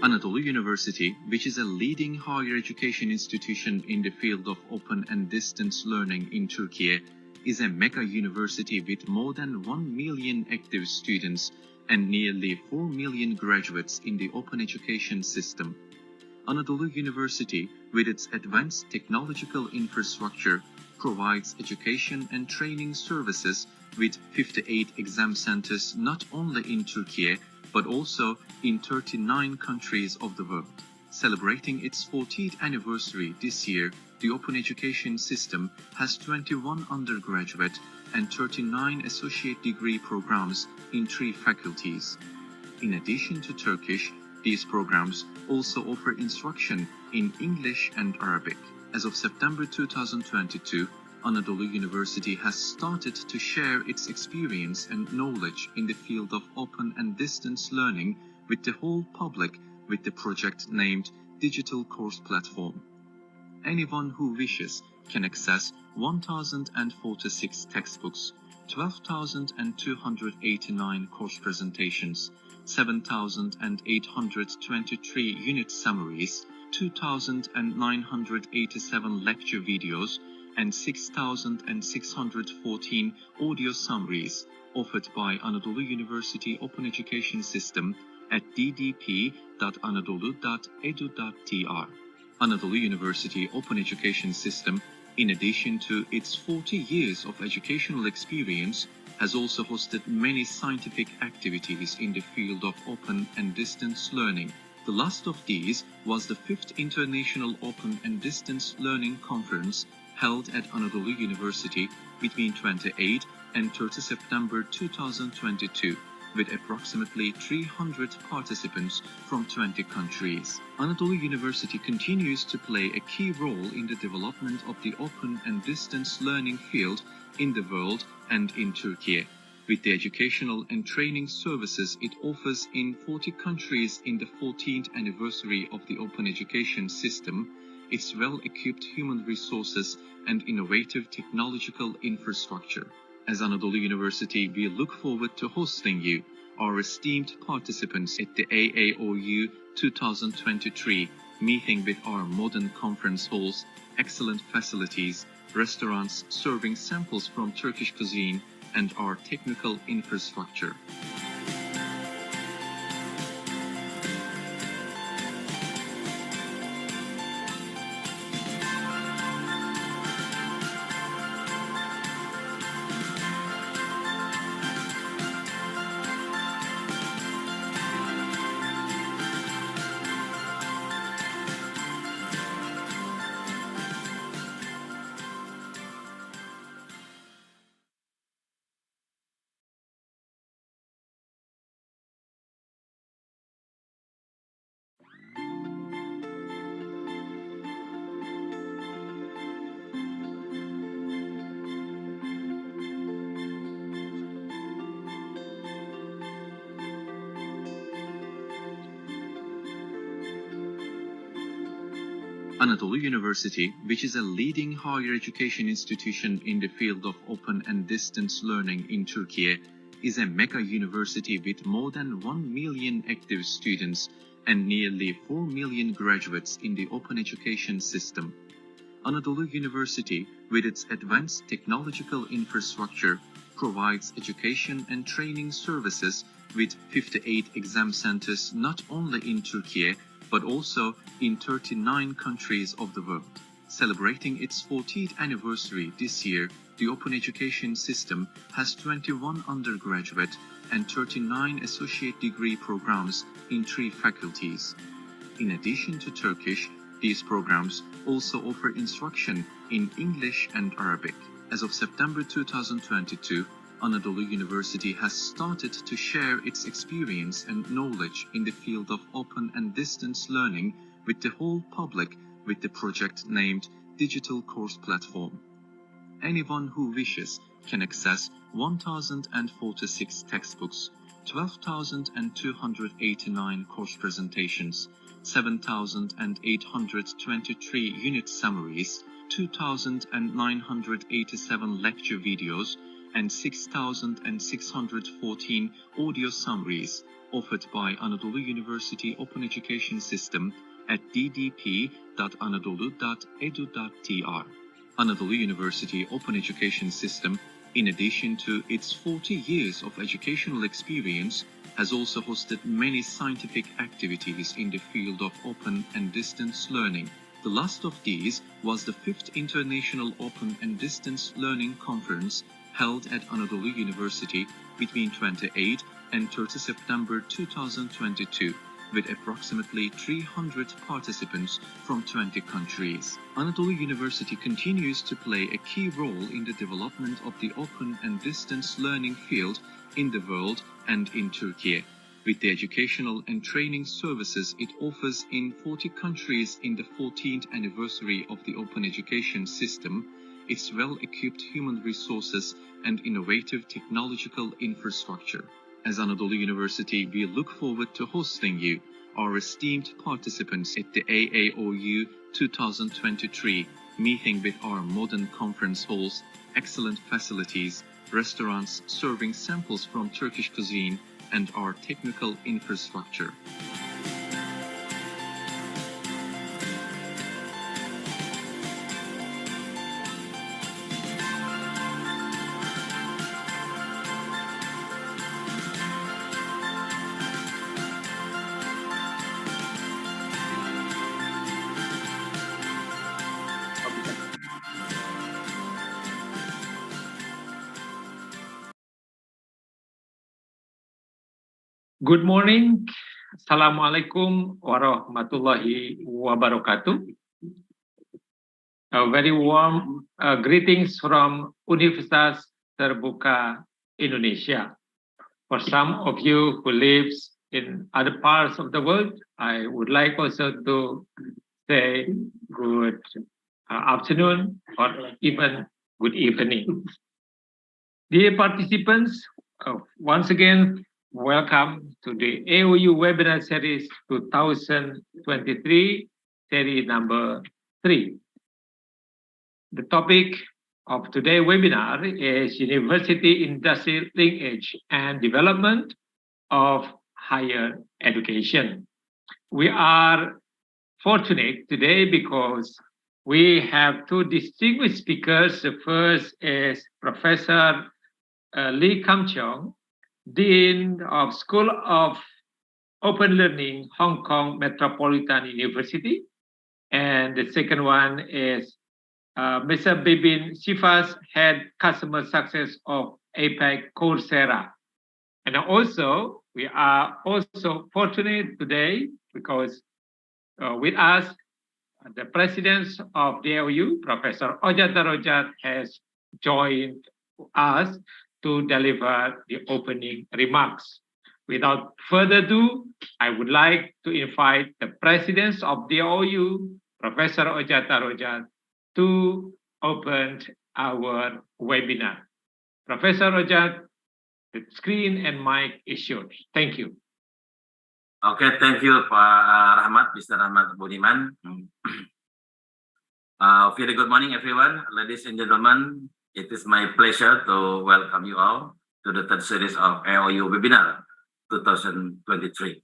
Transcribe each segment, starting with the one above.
Anadolu University, which is a leading higher education institution in the field of open and distance learning in Turkey, is a mega university with more than 1 million active students and nearly 4 million graduates in the open education system. Anadolu University, with its advanced technological infrastructure, provides education and training services with 58 exam centers not only in Turkey, but also in 39 countries of the world. Celebrating its 40th anniversary this year, the open education system has 21 undergraduate and 39 associate degree programs in 3 faculties. In addition to Turkish, these programs also offer instruction in English and Arabic. As of September 2022, Anadolu University has started to share its experience and knowledge in the field of open and distance learning with the whole public with the project named Digital Course Platform. Anyone who wishes can access 1,046 textbooks, 12,289 course presentations, 7,823 unit summaries, 2,987 lecture videos, and 6,614 audio summaries offered by Anadolu University Open Education System at ddp.anadolu.edu.tr. Anadolu University Open Education System, in addition to its 40 years of educational experience, has also hosted many scientific activities in the field of open and distance learning. The last of these was the 5th International Open and Distance Learning Conference held at Anadolu University between 28 and 30 September 2022, with approximately 300 participants from 20 countries. Anadolu University continues to play a key role in the development of the open and distance learning field in the world and in Turkey. With the educational and training services it offers in 40 countries in the 14th anniversary of the open education system, its well-equipped human resources and innovative technological infrastructure. As Anadolu University, we look forward to hosting you, our esteemed participants, at the AAOU 2023 meeting with our modern conference halls, excellent facilities, restaurants serving samples from Turkish cuisine, and our technical infrastructure. Anadolu University, which is a leading higher education institution in the field of open and distance learning in Turkey, is a mega university with more than 1 million active students and nearly 4 million graduates in the open education system. Anadolu University, with its advanced technological infrastructure, provides education and training services with 58 exam centers not only in Turkey, but also in 39 countries of the world. Celebrating its 40th anniversary this year, the open education system has 21 undergraduate and 39 associate degree programs in 3 faculties. In addition to Turkish, these programs also offer instruction in English and Arabic. As of September 2022, Anadolu University has started to share its experience and knowledge in the field of open and distance learning with the whole public with the project named Digital Course Platform. Anyone who wishes can access 1,046 textbooks, 12,289 course presentations, 7,823 unit summaries, 2,987 lecture videos, and 6,614 audio summaries offered by Anadolu University Open Education System at ddp.anadolu.edu.tr. Anadolu University Open Education System, in addition to its 40 years of educational experience, has also hosted many scientific activities in the field of open and distance learning. The last of these was the 5th International Open and Distance Learning Conference held at Anadolu University between 28 and 30 September 2022, with approximately 300 participants from 20 countries. Anadolu University continues to play a key role in the development of the open and distance learning field in the world and in Turkey, with the educational and training services it offers in 40 countries. In the 14th anniversary of the open education system, its well-equipped human resources and innovative technological infrastructure. As Anadolu University, we look forward to hosting you, our esteemed participants, at the AAOU 2023 meeting with our modern conference halls, excellent facilities, restaurants serving samples from Turkish cuisine, and our technical infrastructure. Good morning. Assalamualaikum warahmatullahi wabarakatuh. A very warm greetings from Universitas Terbuka, Indonesia. For some of you who lives in other parts of the world, I would like also to say good afternoon or even good evening. Dear participants, once again, welcome to the AAOU webinar series 2023, series number 3. The topic of today's webinar is University Industry Linkage and Development of Higher Education. We are fortunate today because we have two distinguished speakers. The first is Professor Kam Cheong, Dean of School of Open Learning, Hong Kong Metropolitan University. And the second one is Mr. Bibin Shivas, Head Customer Success of APAC Coursera. And also, we are also fortunate today because with us, the President of the AAOU, Professor Ojat, has joined us to deliver the opening remarks. Without further ado, I would like to invite the President of the AAOU, Professor Ojat, to open our webinar. Professor Ojat, the screen and mic is yours. Thank you. Okay, thank you, Pak Rahmat, Mr. Rahmat Budiman. Very good morning, everyone. Ladies and gentlemen, it is my pleasure to welcome you all to the third series of AAOU webinar 2023.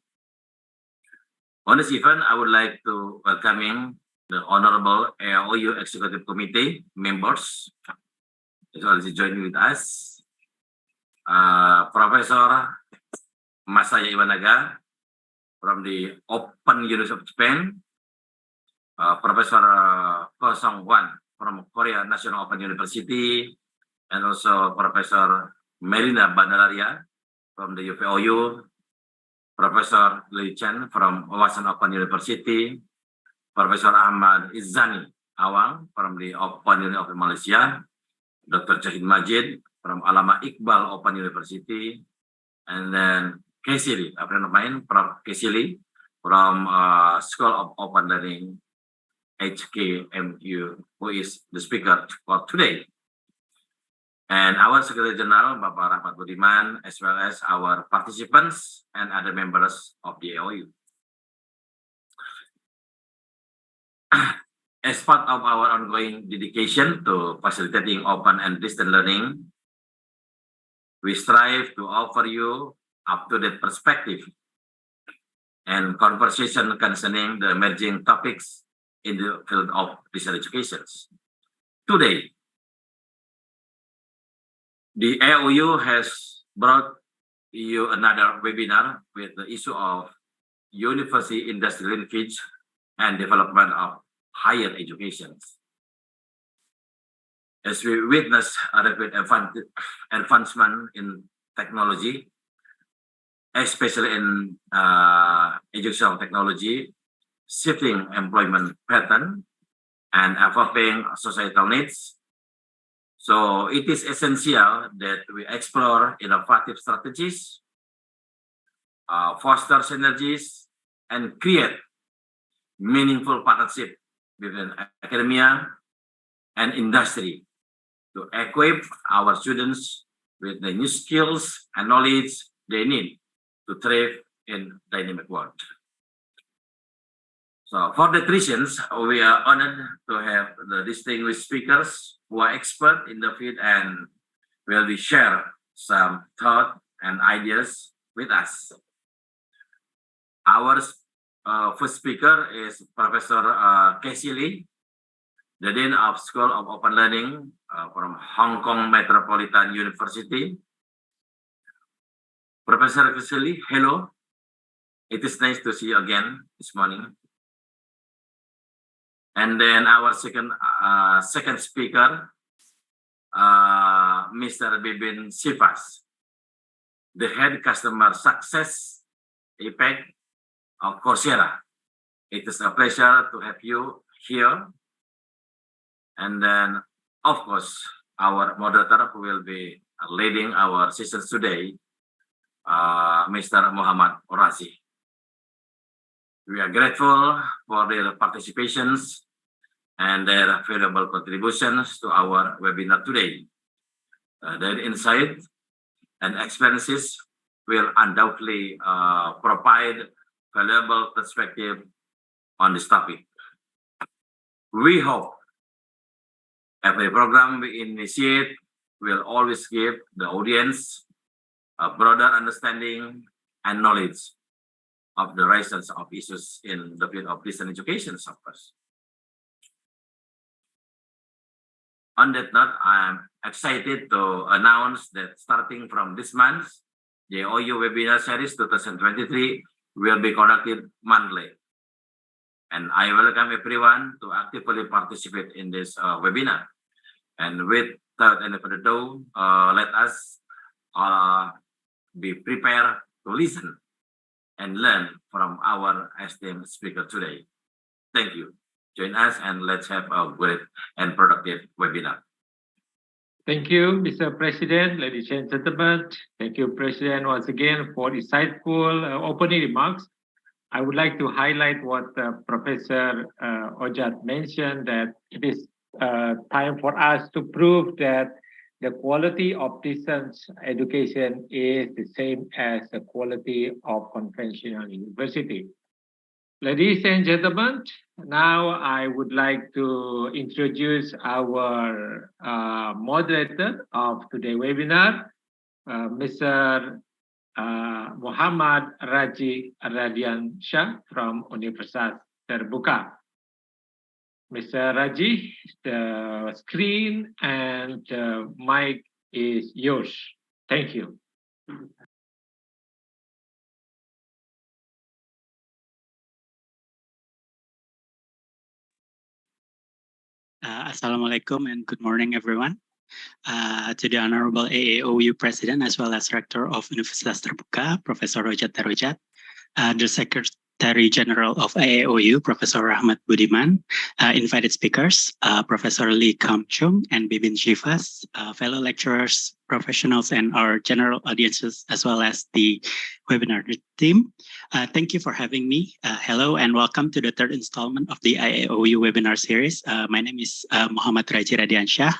On this event, I would like to welcome the Honorable AAOU Executive Committee members as well as joining with us, Professor Masaya Iwanaga from the Open University of Japan, Professor Ko Song-Hwan from Korea National Open University, and also Professor Melina Bandalaria from the UPOU, Professor Li Chen from Wawasan Open University, Professor Ahmad Izzani Awang from the Open University of Malaysia, Dr. Jahid Majid from Alama Iqbal Open University, and then Kesili, a friend of mine, Prof. Kesili from School of Open Learning, HKMU, who is the speaker for today. And our Secretary General, Bapak Rahmat Budiman, as well as our participants and other members of the AAOU. As part of our ongoing dedication to facilitating open and distance learning, We strive to offer you up-to-date perspective and conversation concerning the emerging topics in the field of distance education. Today, the AAOU has brought you another webinar with the issue of university industry linkage and development of higher education. As we witness a rapid advancement in technology, especially in educational technology, shifting employment pattern, and evolving societal needs. So it is essential that we explore innovative strategies, foster synergies, and create meaningful partnership between academia and industry to equip our students with the new skills and knowledge they need to thrive in dynamic world. So for that reasons, we are honored to have the distinguished speakers who are expert in the field and will be share some thought and ideas with us. Our first speaker is Professor Casey Lee, the Dean of School of Open Learning from Hong Kong Metropolitan University. Professor Casey Lee, hello. It is nice to see you again this morning. And then our second speaker, Mr. Bibin Shivas, the Head Customer Success APAC of Coursera. It is a pleasure to have you here. And then, of course, our moderator who will be leading our sessions today, Mr. Mohamad Rajih. We are grateful for their participations and their valuable contributions to our webinar today. Their insight and experiences will undoubtedly provide valuable perspective on this topic. We hope every program we initiate will always give the audience a broader understanding and knowledge of the risings of issues in the field of distance education, of course. On that note, I am excited to announce that starting from this month, the AAOU Webinar Series 2023 will be conducted monthly. And I welcome everyone to actively participate in this webinar. And without any further ado, let us be prepared to listen and learn from our esteemed speaker today. Thank you. Join us and let's have a great and productive webinar. Thank you, Mr. President, ladies and gentlemen. Thank you, President, once again for insightful opening remarks. I would like to highlight what Professor Ojat mentioned, that it is time for us to prove that the quality of distance education is the same as the quality of conventional university. Ladies and gentlemen, now I would like to introduce our moderator of today's webinar, Mr. Mohamad Radiansyah from Universitas Terbuka. Mr. Rajih, the screen and the mic is yours. Thank you. Assalamualaikum and good morning, everyone. To the Honorable AAOU President as well as Rector of Universitas Terbuka, Professor Ojat Terojat, the Secretary General of AAOU, Professor Rahmat Budiman, invited speakers, Professor Lee Kam Cheong and Bibin Shivas, fellow lecturers, professionals, and our general audiences, as well as the webinar team. Thank you for having me. Hello and welcome to the third installment of the AAOU webinar series. My name is Mohamad Radiansyah.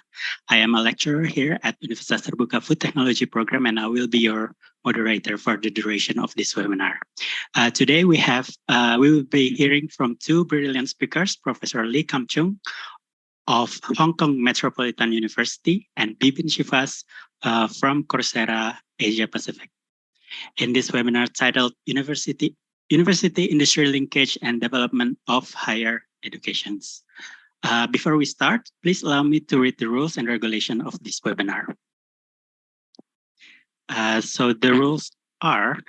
I am a lecturer here at Universitas Terbuka Food Technology Program, and I will be your moderator for the duration of this webinar. Today we will be hearing from two brilliant speakers, Professor Lee Kam Cheong of Hong Kong Metropolitan University, and Bibin Shivas from Coursera Asia Pacific. In this webinar titled University Industry Linkage and Development of Higher Educations. Before we start, please allow me to read the rules and regulation of this webinar. So the rules are,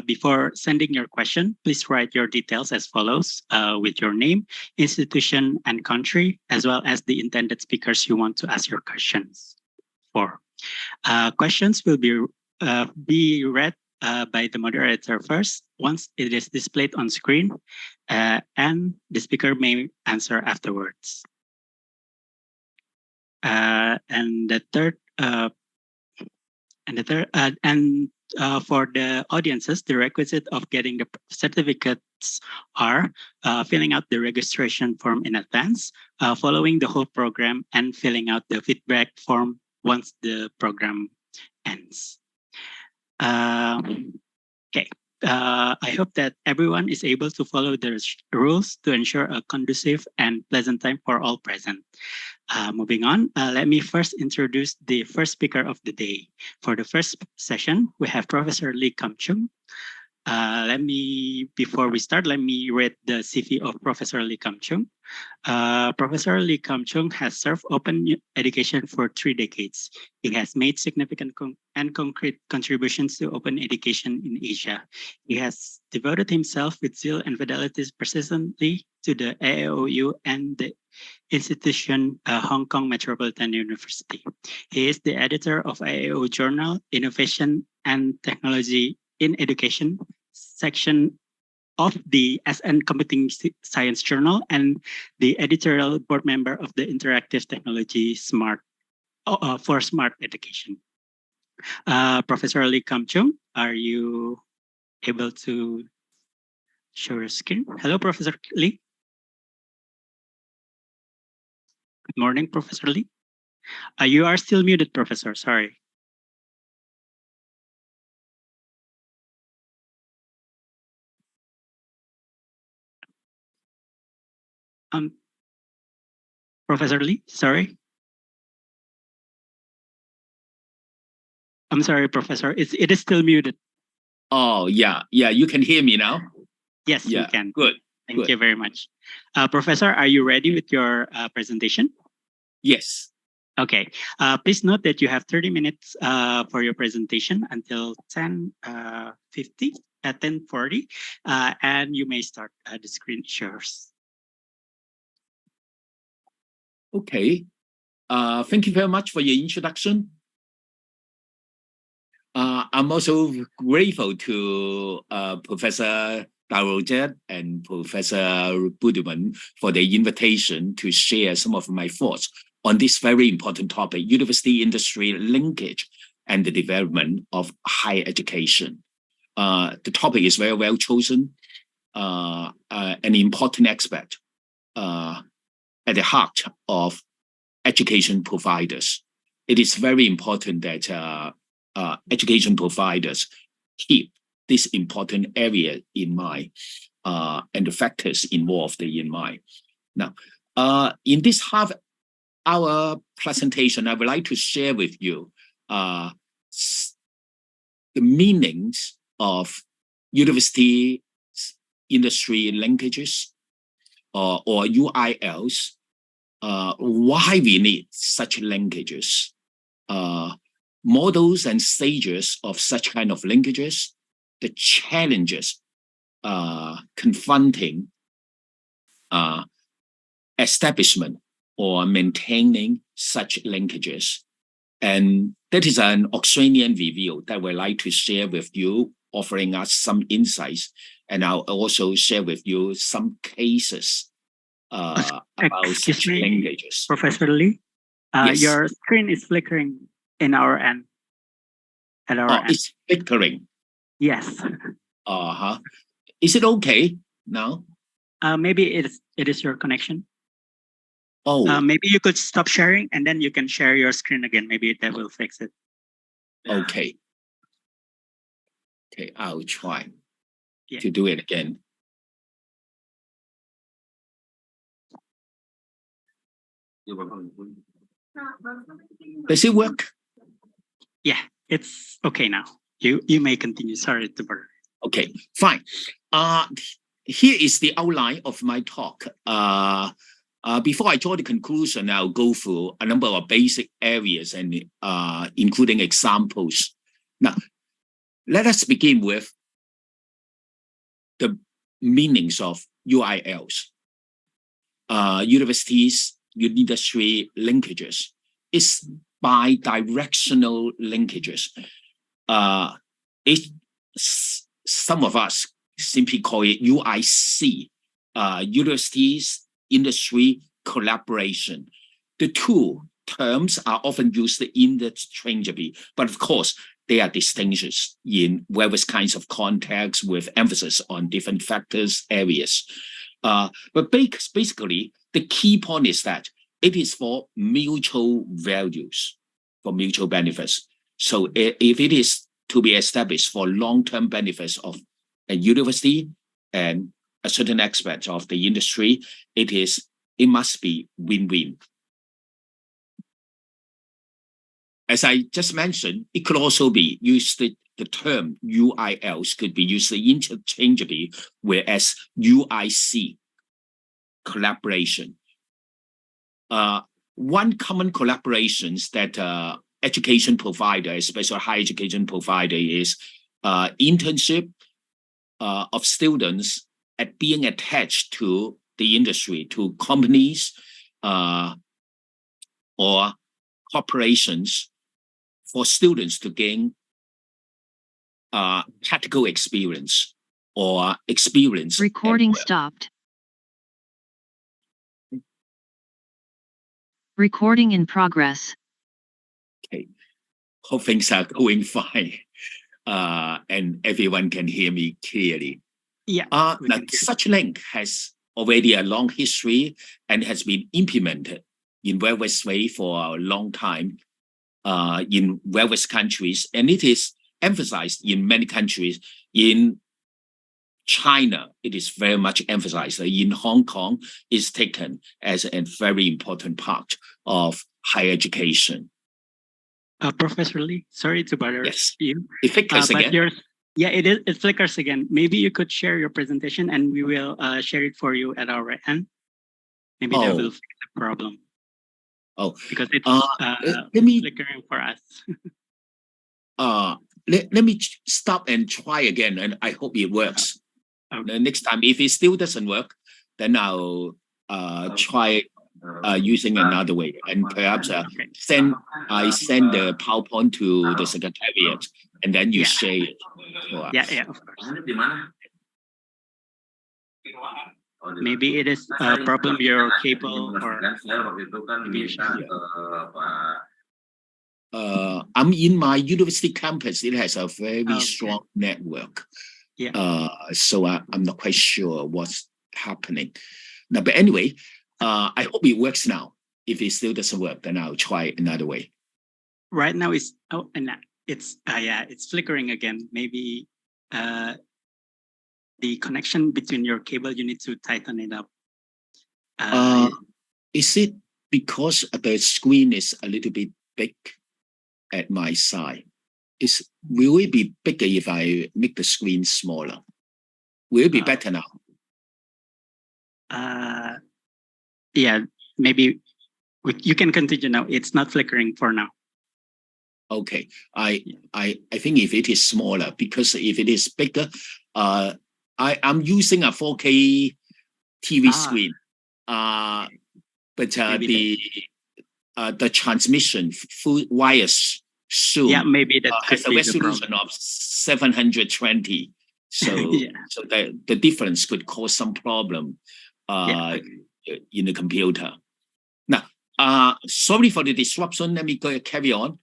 before sending your question, please write your details as follows with your name, institution, and country, as well as the intended speakers you want to ask your questions for. Questions will be read by the moderator first, once it is displayed on screen, and the speaker may answer afterwards. For the audiences, the requisite of getting the certificates are filling out the registration form in advance, following the whole program, and filling out the feedback form once the program ends. Okay. I hope that everyone is able to follow the rules to ensure a conducive and pleasant time for all present. Moving on, let me first introduce the first speaker of the day. For the first session, we have Professor Kam Cheong. Before we start, let me read the CV of Professor Kam Cheong. Professor Kam Cheong has served open education for 3 decades. He has made significant and concrete contributions to open education in Asia. He has devoted himself with zeal and fidelity persistently to the AAOU and the institution Hong Kong Metropolitan University. He is the editor of AAOU Journal, Innovation and Technology in Education section of the SN Computing Science Journal, and the editorial board member of the Interactive Technology for Smart Education. Professor Kam Cheong, are you able to show your screen? Hello, Professor Lee. Good morning, Professor Lee. You are still muted, Professor. Sorry. Professor Lee, sorry. I'm sorry, Professor. It is still muted. Oh, yeah. You can hear me now? Yes, we can. Good. Thank you very much. Professor, are you ready with your presentation? Yes. Okay. Please note that you have 30 minutes for your presentation until 10:40, and you may start the screen shares. Okay. Thank you very much for your introduction. I'm also grateful to Professor Darojat and Professor Budiman for the invitation to share some of my thoughts on this very important topic, university industry linkage and the development of higher education. The topic is very well chosen, an important aspect at the heart of education providers. It is very important that education providers keep this important area in mind and the factors involved in mind. Now, in this half-hour presentation, I would like to share with you the meanings of university industry linkages or UILs, why we need such linkages, models and stages of such kind of linkages, the challenges confronting establishment or maintaining such linkages. And that is an Australian review that we'd like to share with you, offering us some insights. And I'll also share with you some cases about such linkages. Professor Lee, yes. Your screen is flickering in our end. At our end. It's flickering. Yes. Is it okay now? Maybe it is your connection. Oh. Maybe you could stop sharing and then you can share your screen again. Maybe that will fix it. Okay. Okay, I'll try to do it again. Does it work? Yeah, it's okay now. You may continue. Sorry to bother. Okay, fine. Here is the outline of my talk. Before I draw the conclusion, I'll go through a number of basic areas and including examples. Now, let us begin with the meanings of UILs. Universities, industry linkages. It's bi-directional linkages. Some of us simply call it UIC, universities, industry, collaboration. The two terms are often used interchangeably, but of course, they are distinctions in various kinds of contexts with emphasis on different factors, areas. But basically, the key point is that it is for mutual values, for mutual benefits. So if it is to be established for long-term benefits of a university and a certain aspect of the industry, it must be win-win. As I just mentioned, it could also be used, the term UILs could be used interchangeably, whereas UIC, collaboration. One common collaborations that education provider, especially higher education provider, is internship of students at being attached to the industry, to companies or corporations for students to gain practical experience or experience. Recording stopped. Recording in progress. Okay, hope things are going fine and everyone can hear me clearly. Yeah. Now, such link has already a long history and has been implemented in various ways for a long time in various countries, and it is emphasized in many countries. In China, it is very much emphasized. In Hong Kong, it's taken as a very important part of higher education. Professor Lee, sorry to bother you. It flickers again. Yeah, it flickers again. Maybe you could share your presentation and we will share it for you at our end. Maybe that will fix the problem. Oh, because it's flickering for us. Let me stop and try again, and I hope it works. Okay. Next time, if it still doesn't work, then I'll try using another way, and perhaps send the PowerPoint to the secretariat, and then you share it. Yeah, of course. Maybe it is a problem your cable or I'm in my university campus. It has a very strong network. Yeah. So I'm not quite sure what's happening. Now, but anyway, I hope it works now. If it still doesn't work, then I'll try another way. Right now it's flickering again. Maybe the connection between your cable, you need to tighten it up. Is it because the screen is a little bit big at my side? Will it be bigger if I make the screen smaller? Will it be better now? Yeah, maybe you can continue now. It's not flickering for now. Okay, I think if it is smaller, because if it is bigger, I'm using a 4K TV screen, but the transmission through wires soon maybe that has a resolution of 720. So so the difference could cause some problem in the computer. Now, sorry for the disruption. Let me carry on.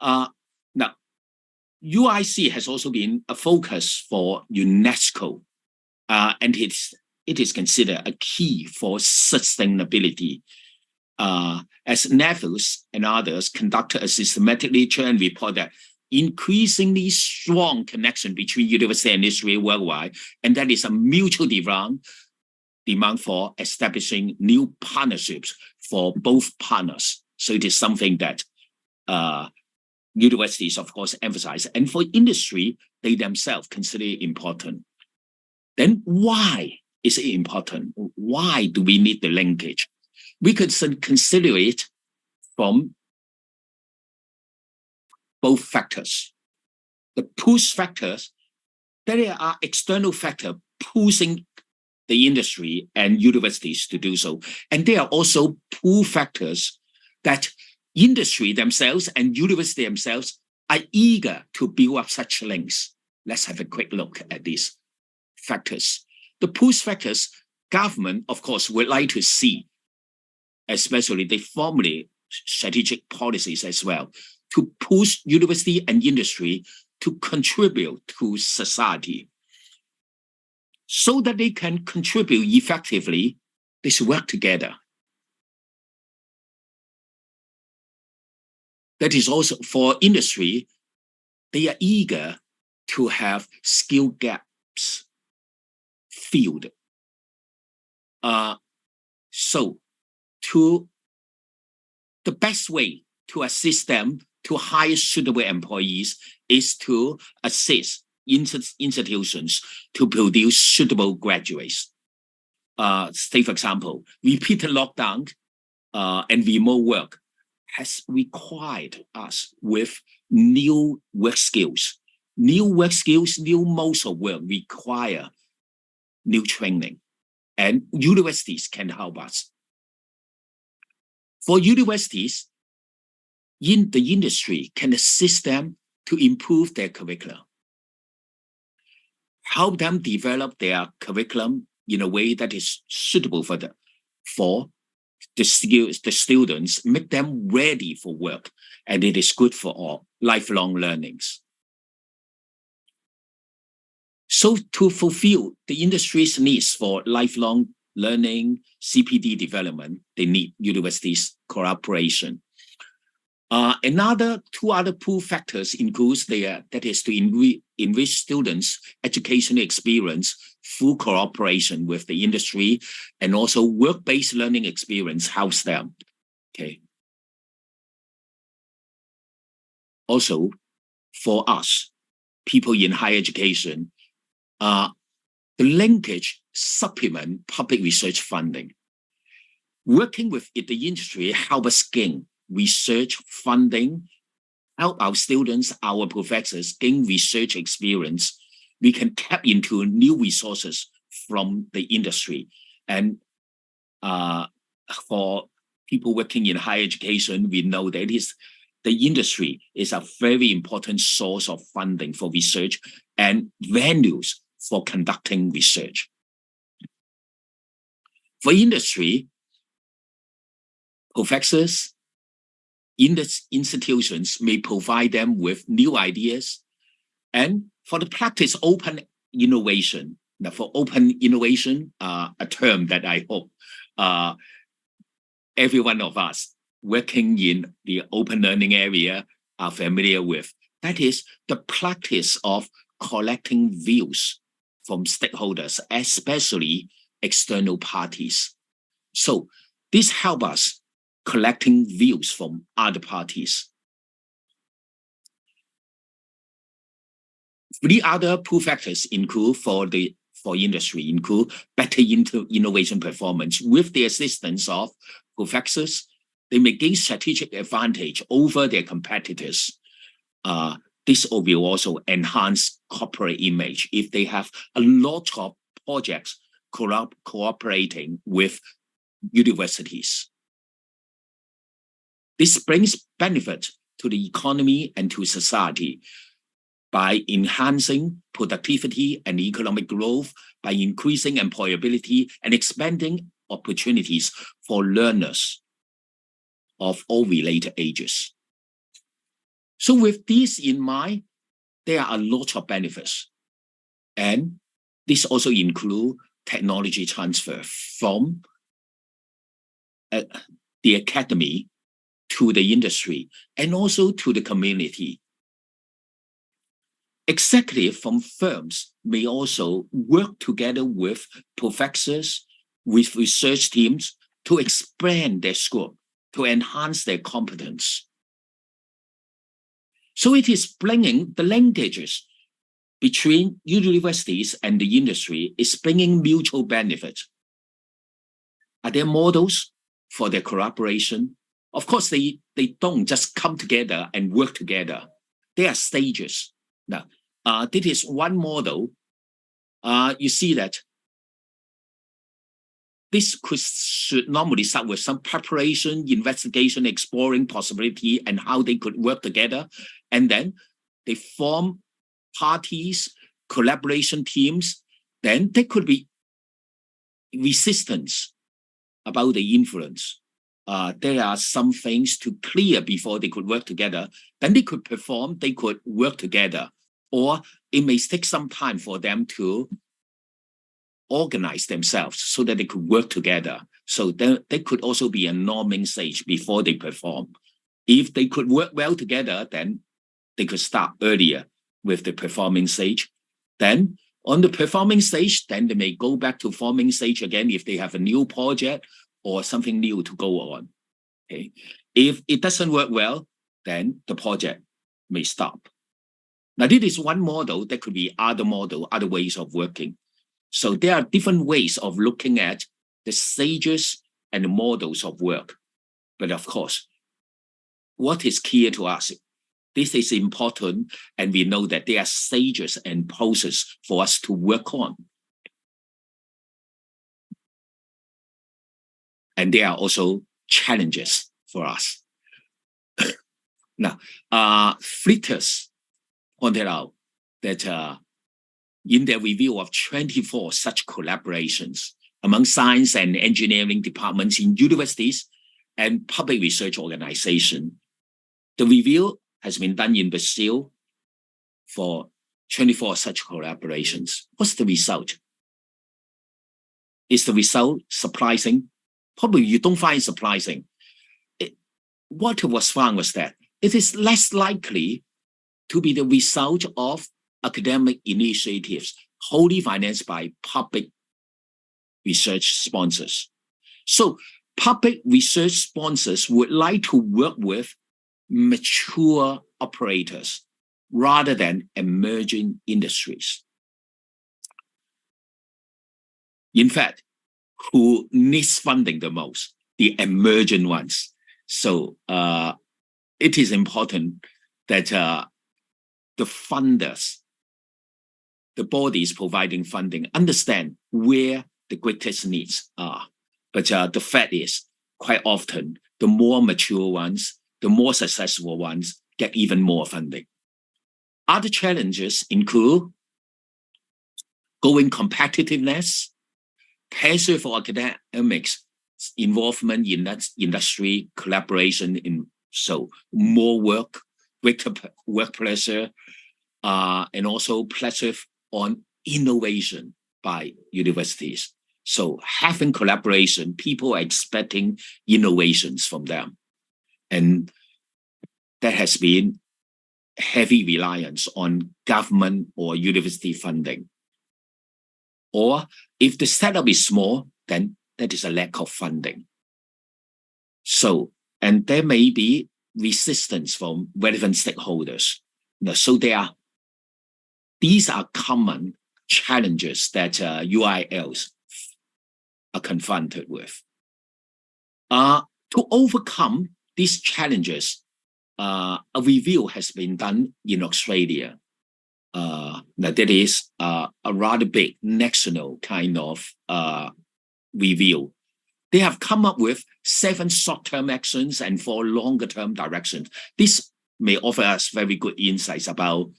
Now, UIC has also been a focus for UNESCO, and it is considered a key for sustainability. As Netherlands and others conducted a systematic literature and report that increasingly strong connection between university and industry worldwide, and that is a mutual demand demand for establishing new partnerships for both partners. So it is something that universities, of course, emphasize. And for industry, they themselves consider it important. Then why is it important? Why do we need the linkage? We could consider it from both factors. The push factors, there are external factors pushing the industry and universities to do so. And there are also pull factors that industry themselves and university themselves are eager to build up such links. Let's have a quick look at these factors. The push factors, government, of course, would like to see, especially they formulate strategic policies as well, to push university and industry to contribute to society. So that they can contribute effectively, they should work together. That is also for industry, they are eager to have skill gaps filled. So the best way to assist them to hire suitable employees is to assist institutions to produce suitable graduates. Say, for example, repeated lockdown and remote work has required us with new work skills. New work skills, new modes of work require new training, and universities can help us. For universities, in the industry can assist them to improve their curriculum, help them develop their curriculum in a way that is suitable for the students, make them ready for work, and it is good for all lifelong learnings. So to fulfill the industry's needs for lifelong learning, CPD development, they need universities' cooperation. Two other pull factors includes that is to enrich students' educational experience through cooperation with the industry, and also work-based learning experience helps them. Okay. Also, for us, people in higher education, the linkage supplement public research funding. Working with the industry help us gain research funding, help our students, our professors gain research experience. We can tap into new resources from the industry. And for people working in higher education, we know that the industry is a very important source of funding for research and venues for conducting research. For industry, professors, institutions may provide them with new ideas. And for the practice, open innovation. Now, for open innovation, a term that I hope every one of us working in the open learning area are familiar with. That is the practice of collecting views from stakeholders, especially external parties. So this helps us collecting views from other parties. The other pull factors include for industry include better innovation performance. With the assistance of professors, they may gain strategic advantage over their competitors. This will also enhance corporate image if they have a lot of projects cooperating with universities. This brings benefit to the economy and to society by enhancing productivity and economic growth, by increasing employability and expanding opportunities for learners of all related ages. So with this in mind, there are a lot of benefits. And this also includes technology transfer from the academy to the industry and also to the community. Executives from firms may also work together with professors with research teams to expand their scope, to enhance their competence. So it is bringing the linkages between universities and the industry, is bringing mutual benefits. Are there models for their collaboration? Of course, they don't just come together and work together. There are stages. Now, this is one model. You see that this should normally start with some preparation, investigation, exploring possibility and how they could work together. And then they form parties, collaboration teams. Then there could be resistance about the influence. There are some things to clear before they could work together. Then they could perform, they could work together. Or it may take some time for them to organize themselves so that they could work together. So there could also be a norming stage before they perform. If they could work well together, then they could start earlier with the performing stage. Then on the performing stage, then they may go back to forming stage again if they have a new project or something new to go on. Okay. If it doesn't work well, then the project may stop. Now, this is one model. There could be other model, other ways of working. So there are different ways of looking at the stages and the models of work. But of course, what is clear to us, this is important, and we know that there are stages and processes for us to work on. And there are also challenges for us. Now, Fritters pointed out that in their review of 24 such collaborations among science and engineering departments in universities and public research organizations, the review has been done in Brazil for 24 such collaborations. What's the result? Is the result surprising? Probably you don't find surprising. What was found was that it is less likely to be the result of academic initiatives wholly financed by public research sponsors. So public research sponsors would like to work with mature operators rather than emerging industries. In fact, who needs funding the most? The emergent ones. So it is important that the funders, the bodies providing funding, understand where the greatest needs are. But the fact is, quite often, the more mature ones, the more successful ones get even more funding. Other challenges include growing competitiveness, pressure for academics, involvement in that industry, collaboration, so more work, greater work pressure, and also pressure on innovation by universities. So having collaboration, people are expecting innovations from them. And there has been heavy reliance on government or university funding. Or if the setup is small, then that is a lack of funding. So, and there may be resistance from relevant stakeholders. So these are common challenges that UILs are confronted with. To overcome these challenges, a review has been done in Australia. That is a rather big national kind of review. They have come up with 7 short-term actions and 4 longer-term directions. This may offer us very good insights about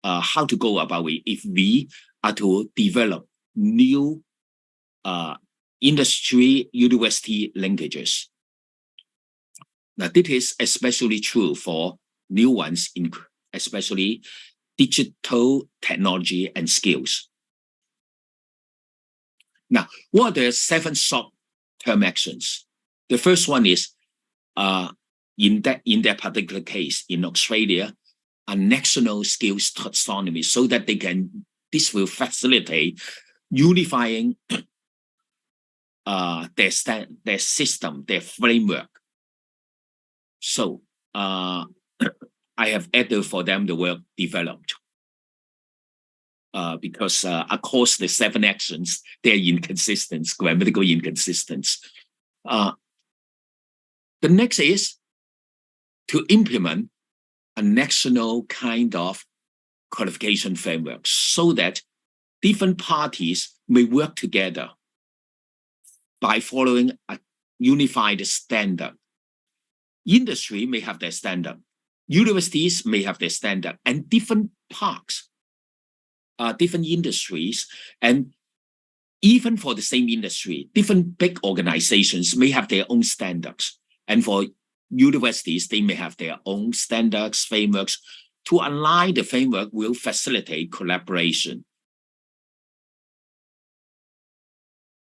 how to go about it if we are to develop new industry-university linkages. Now, this is especially true for new ones, especially digital technology and skills. Now, what are the 7 short-term actions? The first one is, in that particular case, in Australia, a national skills taxonomy so that this will facilitate unifying their system, their framework. So I have added for them the word developed. Because across the 7 actions, they're inconsistent, grammatical inconsistent. The next is to implement a national kind of qualification framework so that different parties may work together by following a unified standard. Industry may have their standard, universities may have their standard, and different parks, different industries, and even for the same industry, different big organizations may have their own standards. And for universities, they may have their own standards, frameworks. To align the framework will facilitate collaboration.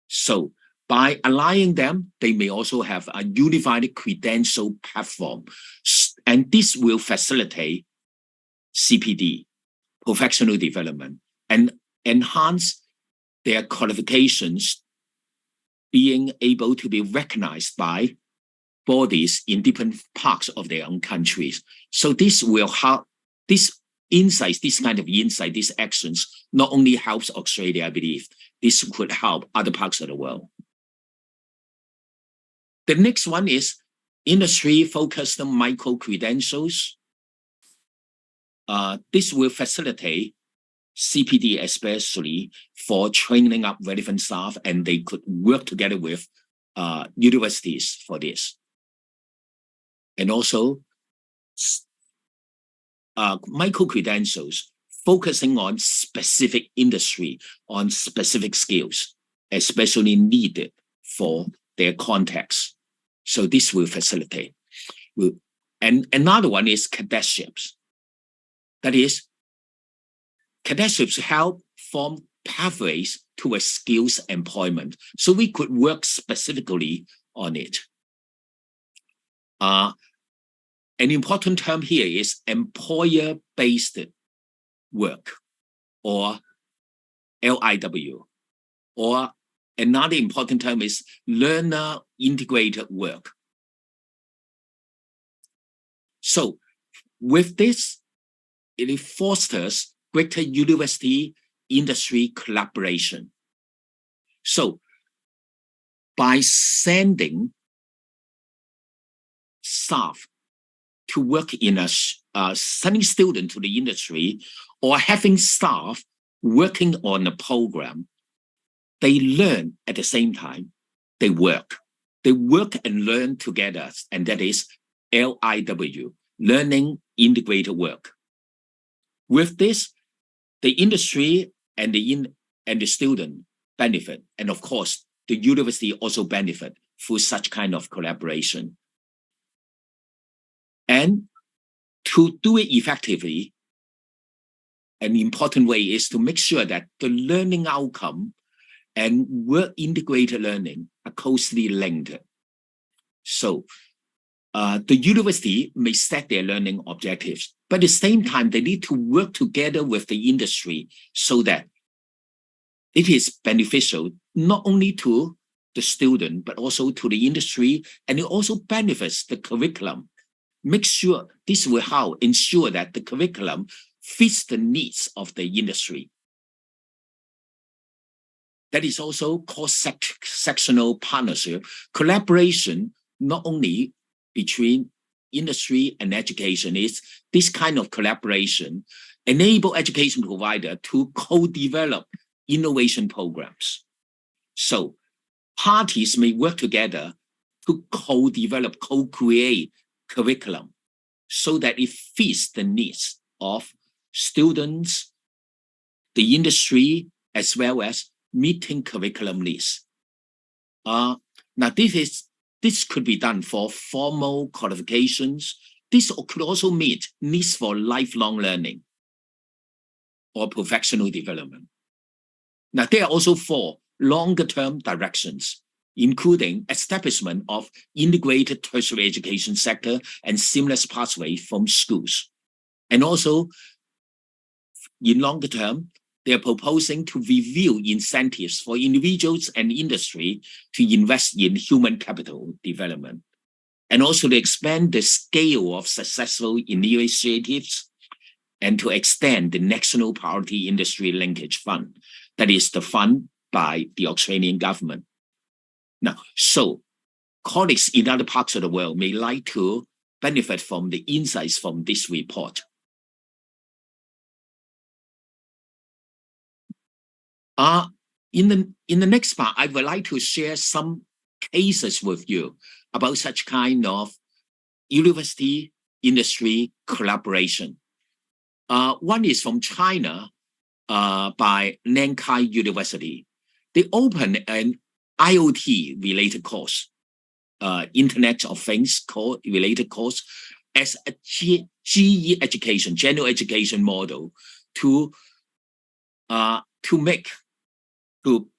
So by aligning them, they may also have a unified credential platform. And this will facilitate CPD, professional development, and enhance their qualifications being able to be recognized by bodies in different parts of their own countries. So this will help, this insights, this kind of insight, these actions not only helps Australia, I believe, this could help other parts of the world. The next one is industry-focused micro-credentials. This will facilitate CPD, especially for training up relevant staff, and they could work together with universities for this. And also, micro-credentials focusing on specific industry, on specific skills, especially needed for their context. So this will facilitate. And another one is cadetships. That is, cadetships help form pathways to a skills employment. So we could work specifically on it. An important term here is employer-based work, or LIW, or another important term is learner-integrated work. So with this, it fosters greater university-industry collaboration. So by sending staff to work in sending students to the industry, or having staff working on a program, they learn at the same time, they work. They work and learn together, and that is LIW, learning integrated work. With this, the industry and the student benefit, and of course, the university also benefit through such kind of collaboration. And to do it effectively, an important way is to make sure that the learning outcome and work integrated learning are closely linked. So the university may set their learning objectives, but at the same time, they need to work together with the industry so that it is beneficial not only to the student, but also to the industry, and it also benefits the curriculum. Make sure this will help ensure that the curriculum fits the needs of the industry. That is also cross-sectional partnership, collaboration, not only between industry and education. Is this kind of collaboration enable education provider to co-develop innovation programs. So parties may work together to co-develop, co-create curriculum so that it fits the needs of students, the industry, as well as meeting curriculum needs. Now this could be done for formal qualifications. This could also meet needs for lifelong learning or professional development. Now there are also 4 longer-term directions, including establishment of integrated tertiary education sector and seamless pathway from schools. And also, in longer term, they're proposing to review incentives for individuals and industry to invest in human capital development, and also to expand the scale of successful initiatives and to extend the National Priority Industry Linkage Fund, that is the fund by the Australian government. Now, so colleagues in other parts of the world may like to benefit from the insights from this report. In the next part, I would like to share some cases with you about such kind of university industry collaboration. One is from China by Linkage University. They opened an IoT related course, Internet of Things related course, as a GE education, general education model to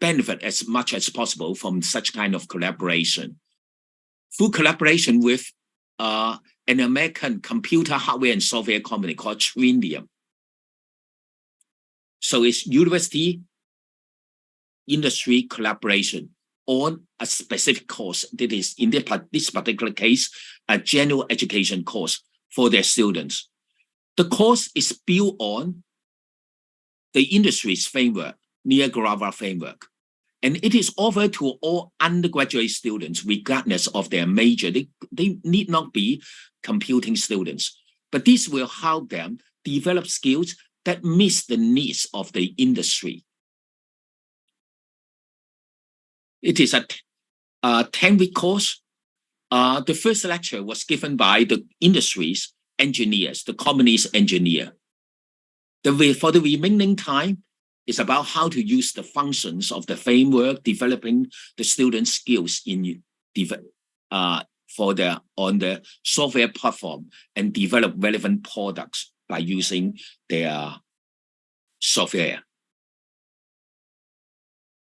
benefit as much as possible from such kind of collaboration. Through collaboration with an American computer hardware and software company called Trillium. So it's university industry collaboration on a specific course that is, in this particular case, a general education course for their students. The course is built on the industry's framework, Niagara framework. And it is offered to all undergraduate students, regardless of their major. They need not be computing students, but this will help them develop skills that meet the needs of the industry. It is a 10-week course. The first lecture was given by the industry's engineers, the company's engineer. For the remaining time, it's about how to use the functions of the framework, developing the students' skills on the software platform, and develop relevant products by using their software.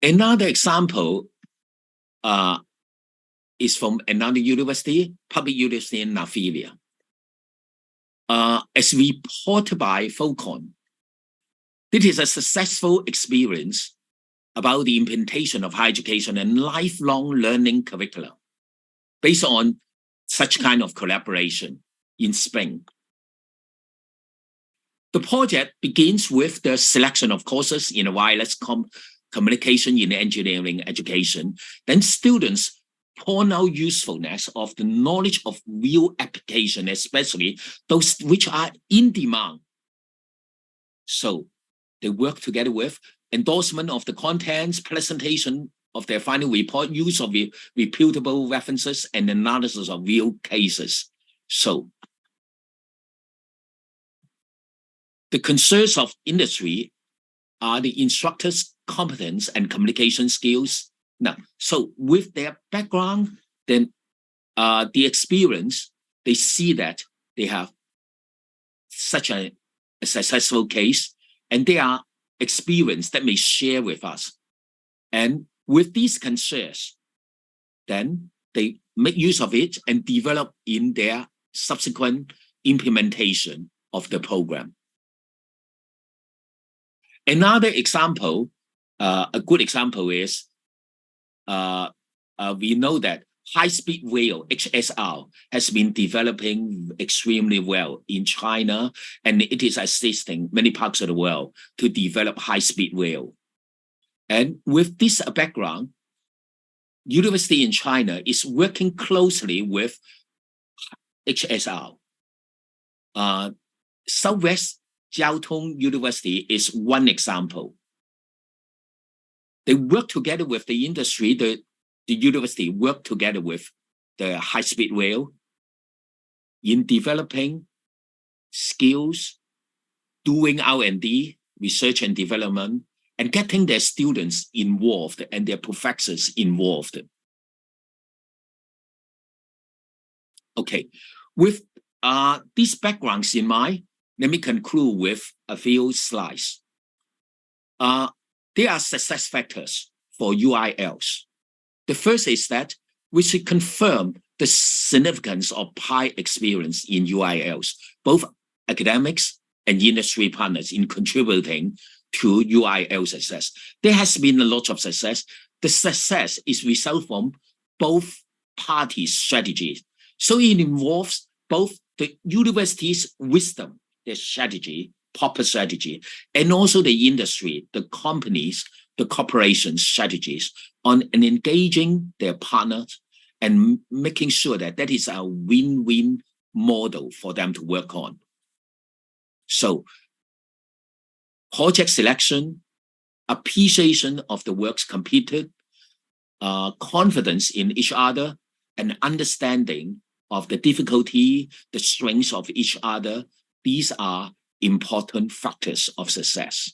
Another example is from another university, public university in Nigeria. As reported by Falcon, it is a successful experience about the implementation of higher education and lifelong learning curricula based on such kind of collaboration in Spain. The project begins with the selection of courses in wireless communication in engineering education. Then students point out usefulness of the knowledge of real application, especially those which are in demand. So they work together with endorsement of the contents, presentation of their final report, use of reputable references, and analysis of real cases. So the concerns of industry are the instructors' competence and communication skills. Now, so with their background, then the experience, they see that they have such a successful case, and they are experienced that may share with us. And with these concerns, then they make use of it and develop in their subsequent implementation of the program. Another example, a good example is, we know that high-speed rail, HSR, has been developing extremely well in China, and it is assisting many parts of the world to develop high-speed rail. And with this background, university in China is working closely with HSR. Southwest Jiao Tong University is one example. They work together with the industry, the university work together with the high-speed rail in developing skills, doing R&D, research and development, and getting their students involved and their professors involved. Okay, with these backgrounds in mind, let me conclude with a few slides. There are success factors for UILs. The first is that we should confirm the significance of prior experience in UILs, both academics and industry partners in contributing to UIL success. There has been a lot of success. The success is result from both parties' strategies. So it involves both the university's wisdom, their strategy, proper strategy, and also the industry, the companies, the corporations' strategies on engaging their partners and making sure that that is a win-win model for them to work on. So project selection, appreciation of the works completed, confidence in each other, and understanding of the difficulty, the strengths of each other, these are important factors of success.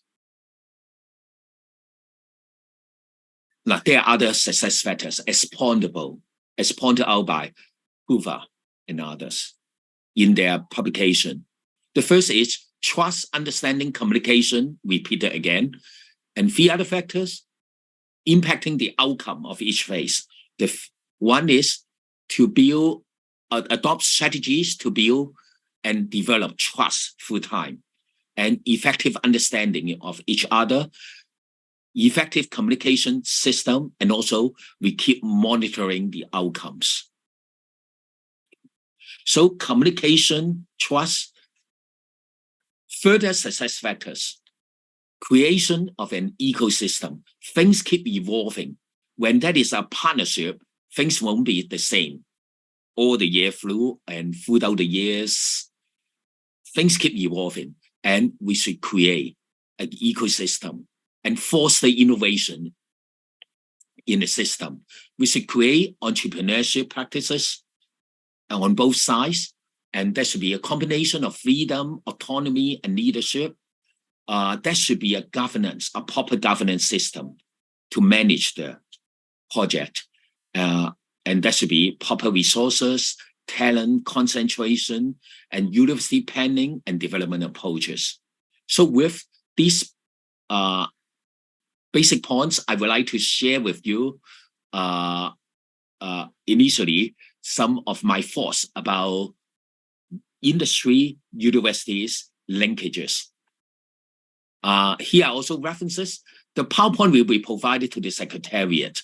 Now, there are other success factors as pointed out by Hoover and others in their publication. The first is trust, understanding, communication, repeated again, and 3 other factors impacting the outcome of each phase. One is to build, adopt strategies to build and develop trust through time, and effective understanding of each other, effective communication system, and also we keep monitoring the outcomes. So communication, trust, further success factors, creation of an ecosystem. Things keep evolving. When that is a partnership, things won't be the same. All the year through and throughout the years, things keep evolving, and we should create an ecosystem and foster innovation in the system. We should create entrepreneurship practices on both sides, and there should be a combination of freedom, autonomy, and leadership. There should be a governance, a proper governance system to manage the project. And there should be proper resources, talent, concentration, and university planning and development approaches. So with these basic points, I would like to share with you initially some of my thoughts about industry, universities, linkages. Here are also references. The PowerPoint will be provided to the Secretariat.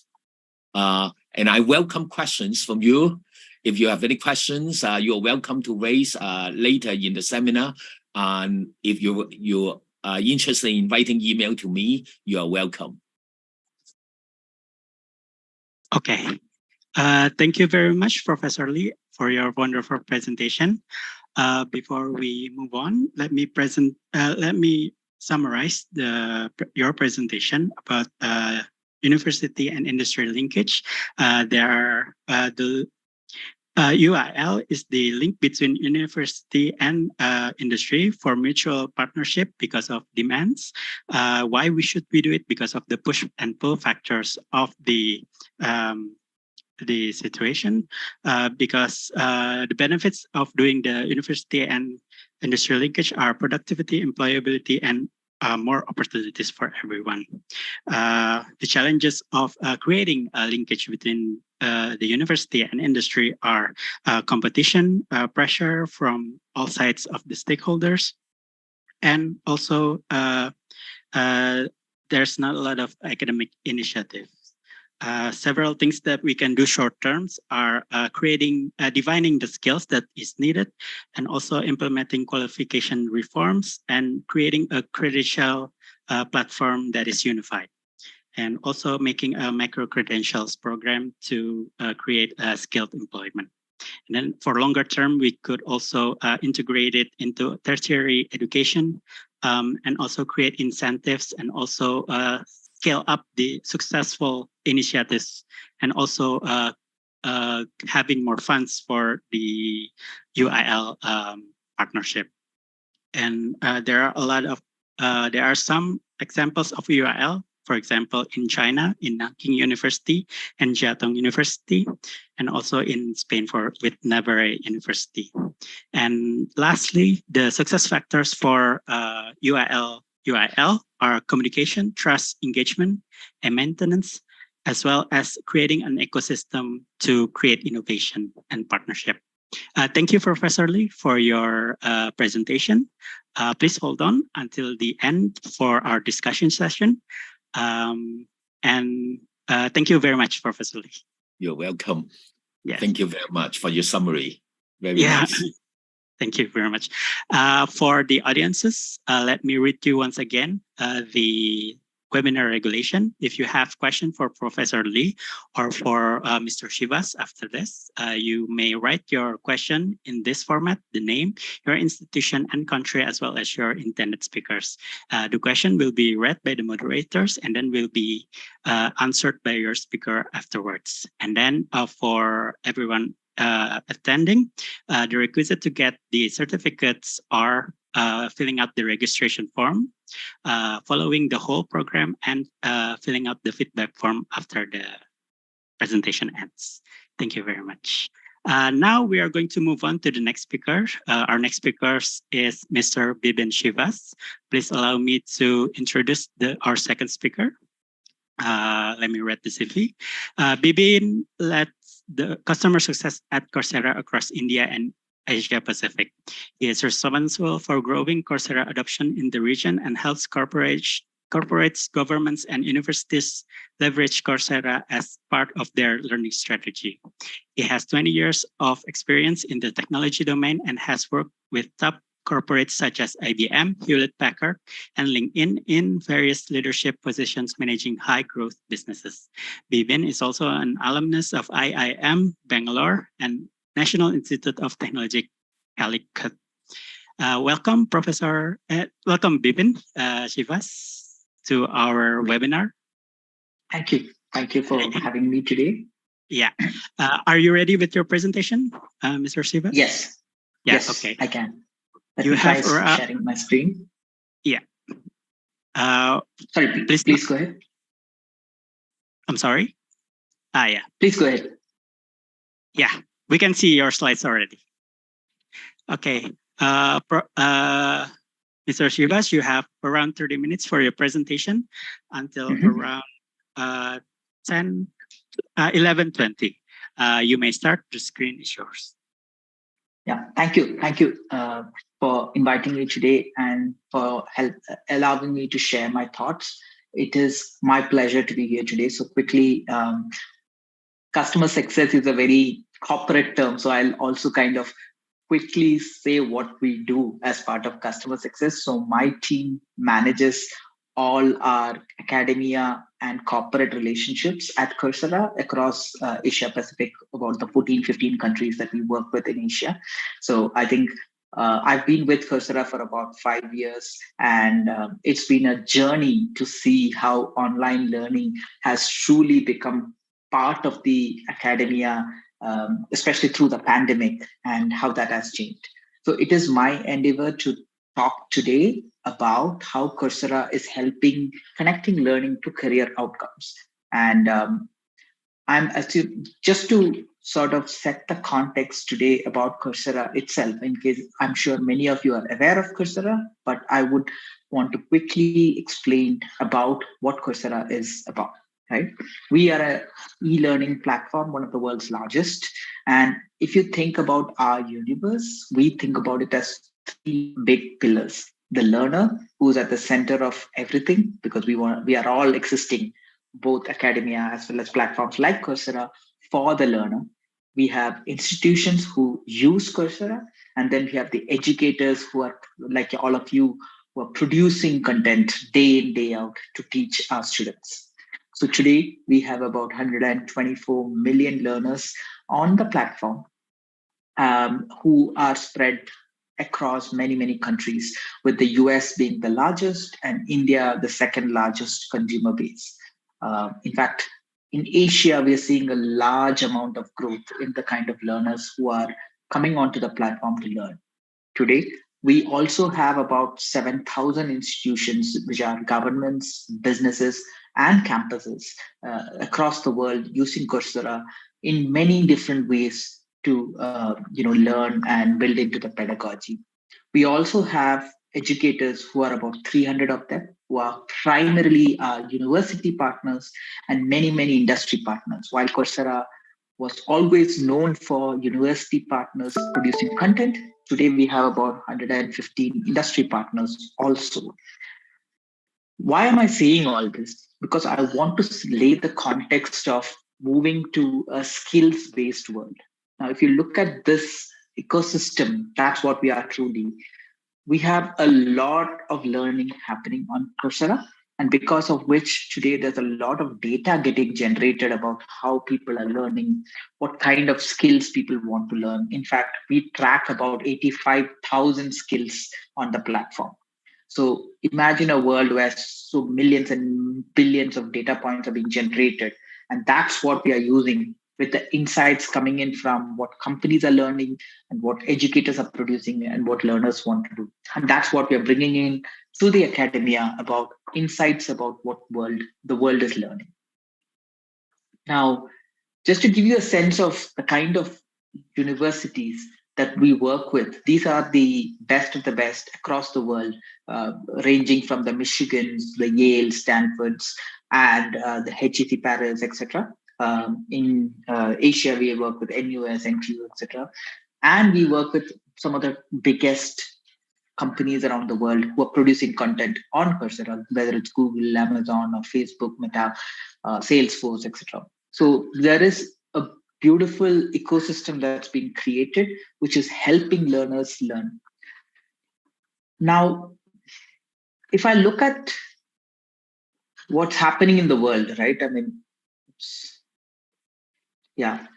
And I welcome questions from you. If you have any questions, you're welcome to raise later in the seminar. And if you are interested in writing email to me, you are welcome. Okay. Thank you very much, Professor Lee, for your wonderful presentation. Before we move on, let me summarize your presentation about university and industry linkage. The UIL is the link between university and industry for mutual partnership because of demands. Why should we do it? Because of the push and pull factors of the situation. Because the benefits of doing the university and industry linkage are productivity, employability, and more opportunities for everyone. The challenges of creating a linkage between the university and industry are competition, pressure from all sides of the stakeholders, and also there's not a lot of academic initiatives. Several things that we can do short terms are defining the skills that is needed, and also implementing qualification reforms and creating a credential platform that is unified, and also making a micro credentials program to create skilled employment. And then for longer term, we could also integrate it into tertiary education, and also create incentives, and also scale up the successful initiatives, and also having more funds for the UIL partnership. And there are some examples of UIL. For example, in China, in Nanking University and Jiatong University, and also in Spain with Navarre University. And lastly, the success factors for UIL are communication, trust, engagement, and maintenance, as well as creating an ecosystem to create innovation and partnership. Thank you, Professor Lee, for your presentation. Please hold on until the end for our discussion session. Thank you very much, Professor Lee. You're welcome. Yes. Thank you very much for your summary. Very nice. Thank you very much. For the audiences, let me read you once again the webinar regulation. If you have questions for Professor Lee or for Mr. Shivas after this, you may write your question in this format, the name, your institution and country, as well as your intended speakers. The question will be read by the moderators and then will be answered by your speaker afterwards. And then for everyone attending, the requisite to get the certificates are filling out the registration form, following the whole program, and filling out the feedback form after the presentation ends. Thank you very much. Now we are going to move on to the next speaker. Our next speaker is Mr. Bibin Shivas. Please allow me to introduce our second speaker. Let me read the CV. Bibin led the customer success at Coursera across India and Asia Pacific. He is responsible for growing Coursera adoption in the region and helps corporates, governments, and universities leverage Coursera as part of their learning strategy. He has 20 years of experience in the technology domain and has worked with top corporates such as IBM, Hewlett-Packard, and LinkedIn in various leadership positions managing high-growth businesses. Bibin is also an alumnus of IIM Bangalore and National Institute of Technology, Calicut. Welcome, welcome, Bibin Shivas, to our webinar. Thank you. Thank you for having me today. Yeah. Are you ready with your presentation, Mr. Shivas? Yes. Yeah, yes, okay. I can. Let you me have try sharing my screen. Yeah. Sorry, please go ahead. I'm sorry? Yeah. Please go ahead. Yeah, we can see your slides already. Okay. Mr. Shivas, you have around 30 minutes for your presentation until around 11:20. You may start. The screen is yours. Yeah, thank you. Thank you for inviting me today and for allowing me to share my thoughts. It is my pleasure to be here today. So quickly, customer success is a very corporate term. So I'll also kind of quickly say what we do as part of customer success. So my team manages all our academia and corporate relationships at Coursera across Asia Pacific, about the 14, 15 countries that we work with in Asia. So I think I've been with Coursera for about 5 years, and it's been a journey to see how online learning has truly become part of the academia, especially through the pandemic, and how that has changed. So it is my endeavor to talk today about how Coursera is helping connecting learning to career outcomes. And just to sort of set the context today about Coursera itself, in case I'm sure many of you are aware of Coursera, but I would want to quickly explain about what Coursera is about. Right? We are an e-learning platform, one of the world's largest. And if you think about our universe, we think about it as 3 big pillars. The learner, who's at the center of everything, because we are all existing, both academia as well as platforms like Coursera, for the learner. We have institutions who use Coursera, and then we have the educators who are like all of you, who are producing content day in, day out to teach our students. So today we have about 124 million learners on the platform who are spread across many, many countries, with the US being the largest and India the second largest consumer base. In fact, in Asia, we are seeing a large amount of growth in the kind of learners who are coming onto the platform to learn. Today, we also have about 7,000 institutions, which are governments, businesses, and campuses across the world using Coursera in many different ways to learn and build into the pedagogy. We also have educators who are about 300 of them, who are primarily university partners and many, many industry partners. While Coursera was always known for university partners producing content, Today, we have about 115 industry partners also. Why am I saying all this? Because I want to lay the context of moving to a skills-based world. Now, if you look at this ecosystem, that's what we are truly. We have a lot of learning happening on Coursera, and because of which today there's a lot of data getting generated about how people are learning, what kind of skills people want to learn. In fact, we track about 85,000 skills on the platform. So imagine a world where so millions and billions of data points are being generated. And that's what we are using, with the insights coming in from what companies are learning and what educators are producing and what learners want to do. And that's what we are bringing in to the academia, about insights about what the world is learning. Now, just to give you a sense of the kind of universities that we work with, these are the best of the best across the world, ranging from the Michigans, the Yale, Stanfords, and the HEC Paris, etc. In Asia, we work with NUS, NTU, etc. And we work with some of the biggest companies around the world who are producing content on Coursera, whether it's Google, Amazon, or Facebook, Meta, Salesforce, etc. So there is a beautiful ecosystem that's being created, which is helping learners learn. Now, if I look at what's happening in the world, right? I mean, yeah,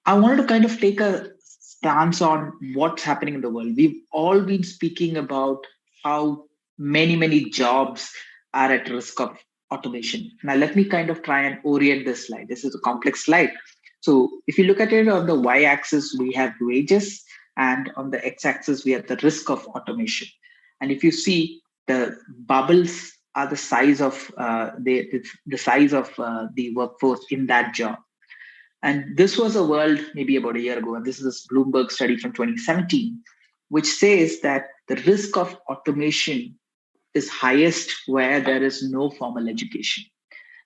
I wanted to kind of take a stance on what's happening in the world. We've all been speaking about how many jobs are at risk of automation. Now, let me kind of try and orient this slide. This is a complex slide. So if you look at it on the y-axis, we have wages, and on the x-axis, we have the risk of automation. And if you see, the bubbles are the size of the size of the workforce in that job. And this was a world maybe about a year ago, and this is a Bloomberg study from 2017, which says that the risk of automation is highest where there is no formal education.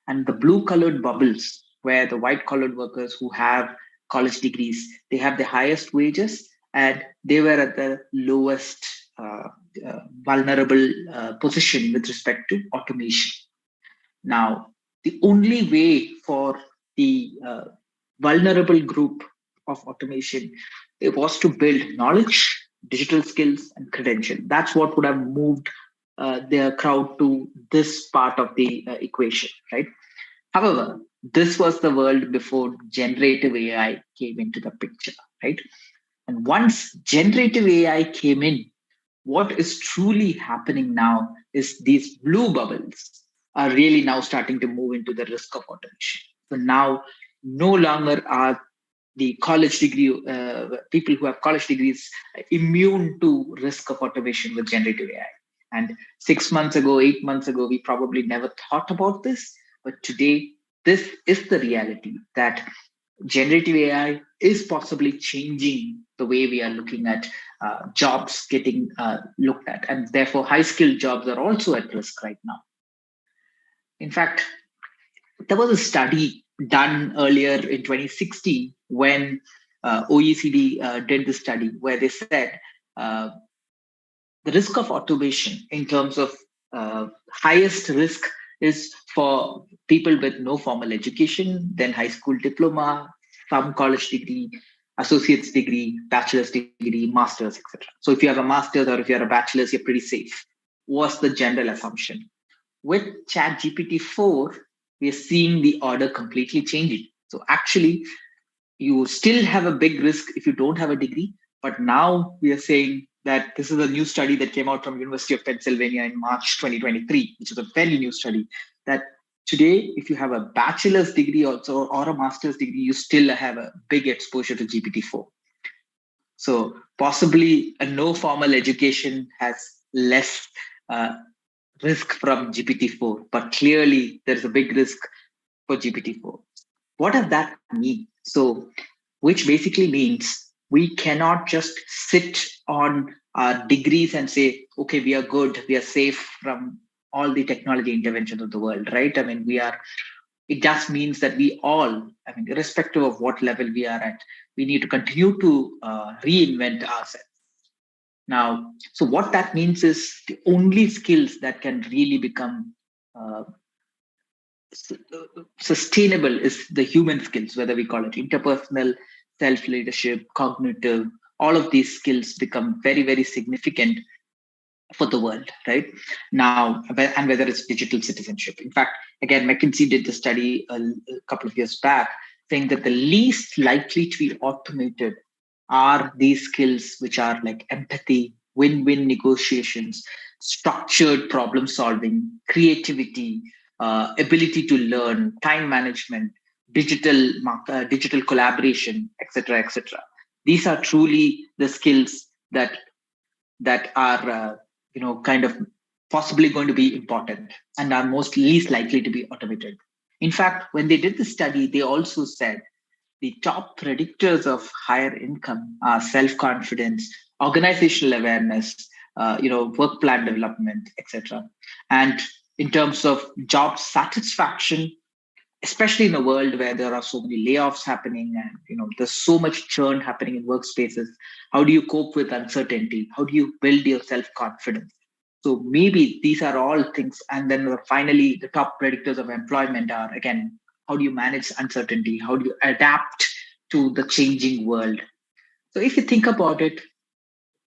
And the blue-colored bubbles, where the white-collared workers who have college degrees, they have the highest wages, and they were at the lowest vulnerable position with respect to automation. Now, the only way for the vulnerable group of automation, it was to build knowledge, digital skills, and credential. That's what would have moved the crowd to this part of the equation, right? However, this was the world before generative AI came into the picture, right? And once generative AI came in, what is truly happening now is these blue bubbles are really now starting to move into the risk of automation. So now no longer are the college degree people who have college degrees immune to risk of automation with generative AI. And 6 months ago, 8 months ago, we probably never thought about this. But today, this is the reality, that generative AI is possibly changing the way we are looking at jobs getting looked at. And therefore, high-skilled jobs are also at risk right now. In fact, there was a study done earlier in 2016 when OECD did the study, where they said the risk of automation in terms of highest risk is for people with no formal education, then high school diploma, some college degree, associate's degree, bachelor's degree, master's, etc. So if you have a master's or if you have a bachelor's, you're pretty safe, was the general assumption. With ChatGPT-4, we are seeing the order completely changing. So actually, you still have a big risk if you don't have a degree, but now we are saying that this is a new study that came out from University of Pennsylvania in March 2023, which is a very new study, that today, if you have a bachelor's degree also or a master's degree, you still have a big exposure to GPT-4. So possibly a no formal education has less risk from GPT-4, but clearly there's a big risk for GPT-4. What does that mean? So, which basically means we cannot just sit on our degrees and say, okay, we are good, we are safe from all the technology interventions of the world, right? I mean, it just means that we all, I mean, irrespective of what level we are at, we need to continue to reinvent ourselves. Now, so what that means is the only skills that can really become sustainable is the human skills, whether we call it interpersonal, self-leadership, cognitive. All of these skills become very, very significant for the world, right? Now, and whether it's digital citizenship. In fact, again, McKinsey did the study a couple of years back, saying that the least likely to be automated are these skills, which are like empathy, win-win negotiations, structured problem solving, creativity, ability to learn, time management, digital collaboration, etc., etc. These are truly the skills that are kind of possibly going to be important and are most least likely to be automated. In fact, when they did the study, they also said the top predictors of higher income are self-confidence, organizational awareness, work plan development, etc. And in terms of job satisfaction, especially in a world where there are so many layoffs happening and there's so much churn happening in workspaces, how do you cope with uncertainty? How do you build your self-confidence? So maybe these are all things. And then finally, the top predictors of employment are, again, how do you manage uncertainty? How do you adapt to the changing world? So if you think about it,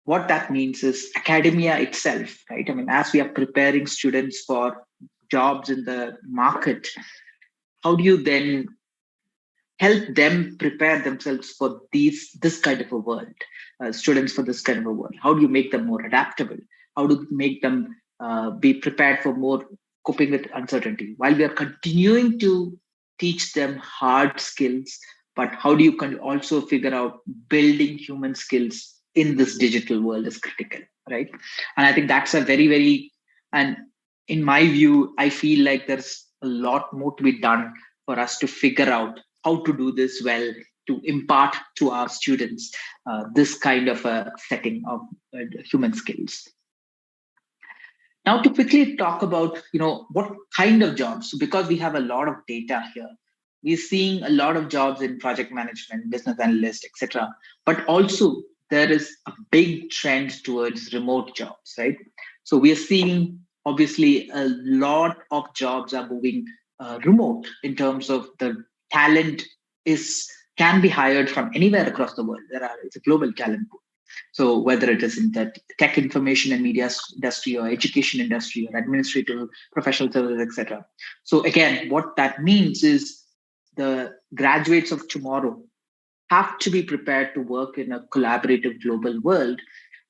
what that means is academia itself, right? I mean, as we are preparing students for jobs in the market, how do you then help them prepare themselves for this kind of a world, students for this kind of a world? How do you make them more adaptable? How do you make them be prepared for more coping with uncertainty? While we are continuing to teach them hard skills, but how do you also figure out building human skills in this digital world is critical, right? And I think that's a very, very, and in my view, I feel like there's a lot more to be done for us to figure out how to do this well, to impart to our students this kind of a setting of human skills. Now, to quickly talk about, what kind of jobs, because we have a lot of data here, we're seeing a lot of jobs in project management, business analyst, etc. But also there is a big trend towards remote jobs, right? So we are seeing, obviously, a lot of jobs are moving remote in terms of the talent can be hired from anywhere across the world. It's a global talent pool. So whether it is in the tech information and media industry or education industry or administrative professional services, etc. So again, what that means is the graduates of tomorrow have to be prepared to work in a collaborative global world,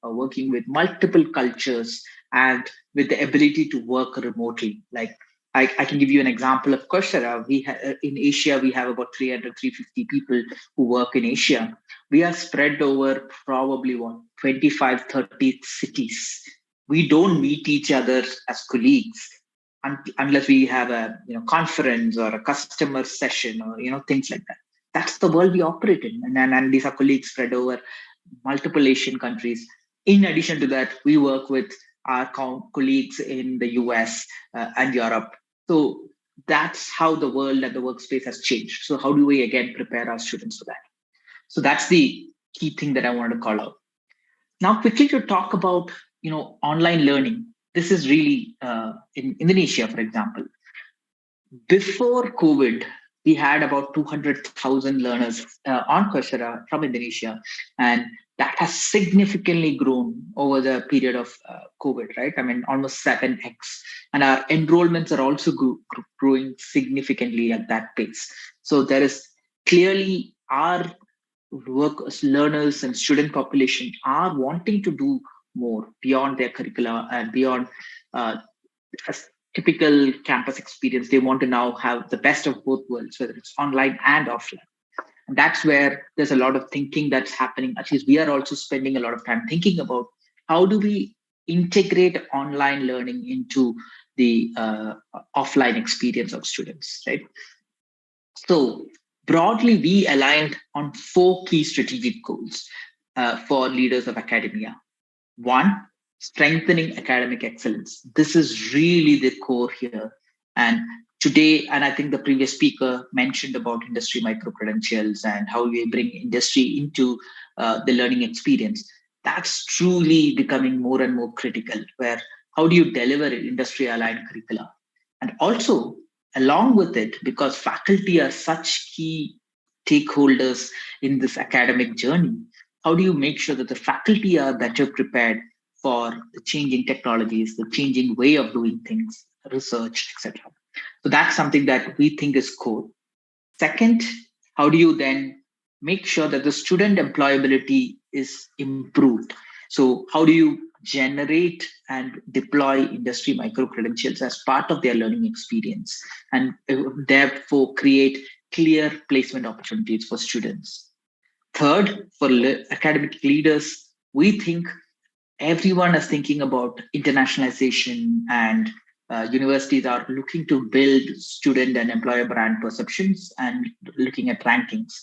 working with multiple cultures and with the ability to work remotely. Like I can give you an example of Coursera. In Asia, we have about 300, 350 people who work in Asia. We are spread over probably 25, 30 cities. We don't meet each other as colleagues unless we have a conference or a customer session or things like that. That's the world we operate in. And these are colleagues spread over multiple Asian countries. In addition to that, we work with our colleagues in the US and Europe. So that's how the world and the workspace has changed. So how do we, again, prepare our students for that? So that's the key thing that I wanted to call out. Now, quickly to talk about, online learning. This is really in Indonesia, for example. Before COVID, we had about 200,000 learners on Coursera from Indonesia, and that has significantly grown over the period of COVID, right? I mean, almost 7x. And our enrollments are also growing significantly at that pace. So there is clearly our learners and student population are wanting to do more beyond their curricula and beyond a typical campus experience. They want to now have the best of both worlds, whether it's online and offline. And that's where there's a lot of thinking that's happening. At least we are also spending a lot of time thinking about how do we integrate online learning into the offline experience of students, right? So broadly, we aligned on 4 key strategic goals for leaders of academia. 1, strengthening academic excellence. This is really the core here. And today, and I think the previous speaker mentioned about industry micro-credentials and how we bring industry into the learning experience. that's truly becoming more and more critical, where how do you deliver industry-aligned curricula? And also, along with it, because faculty are such key stakeholders in this academic journey, how do you make sure that the faculty are better prepared for the changing technologies, the changing way of doing things, research, etc.? So that's something that we think is core. Second, how do you then make sure that the student employability is improved? So how do you generate and deploy industry micro-credentials as part of their learning experience, and therefore create clear placement opportunities for students? Third, for academic leaders, we think everyone is thinking about internationalization, and universities are looking to build student and employer brand perceptions and looking at rankings.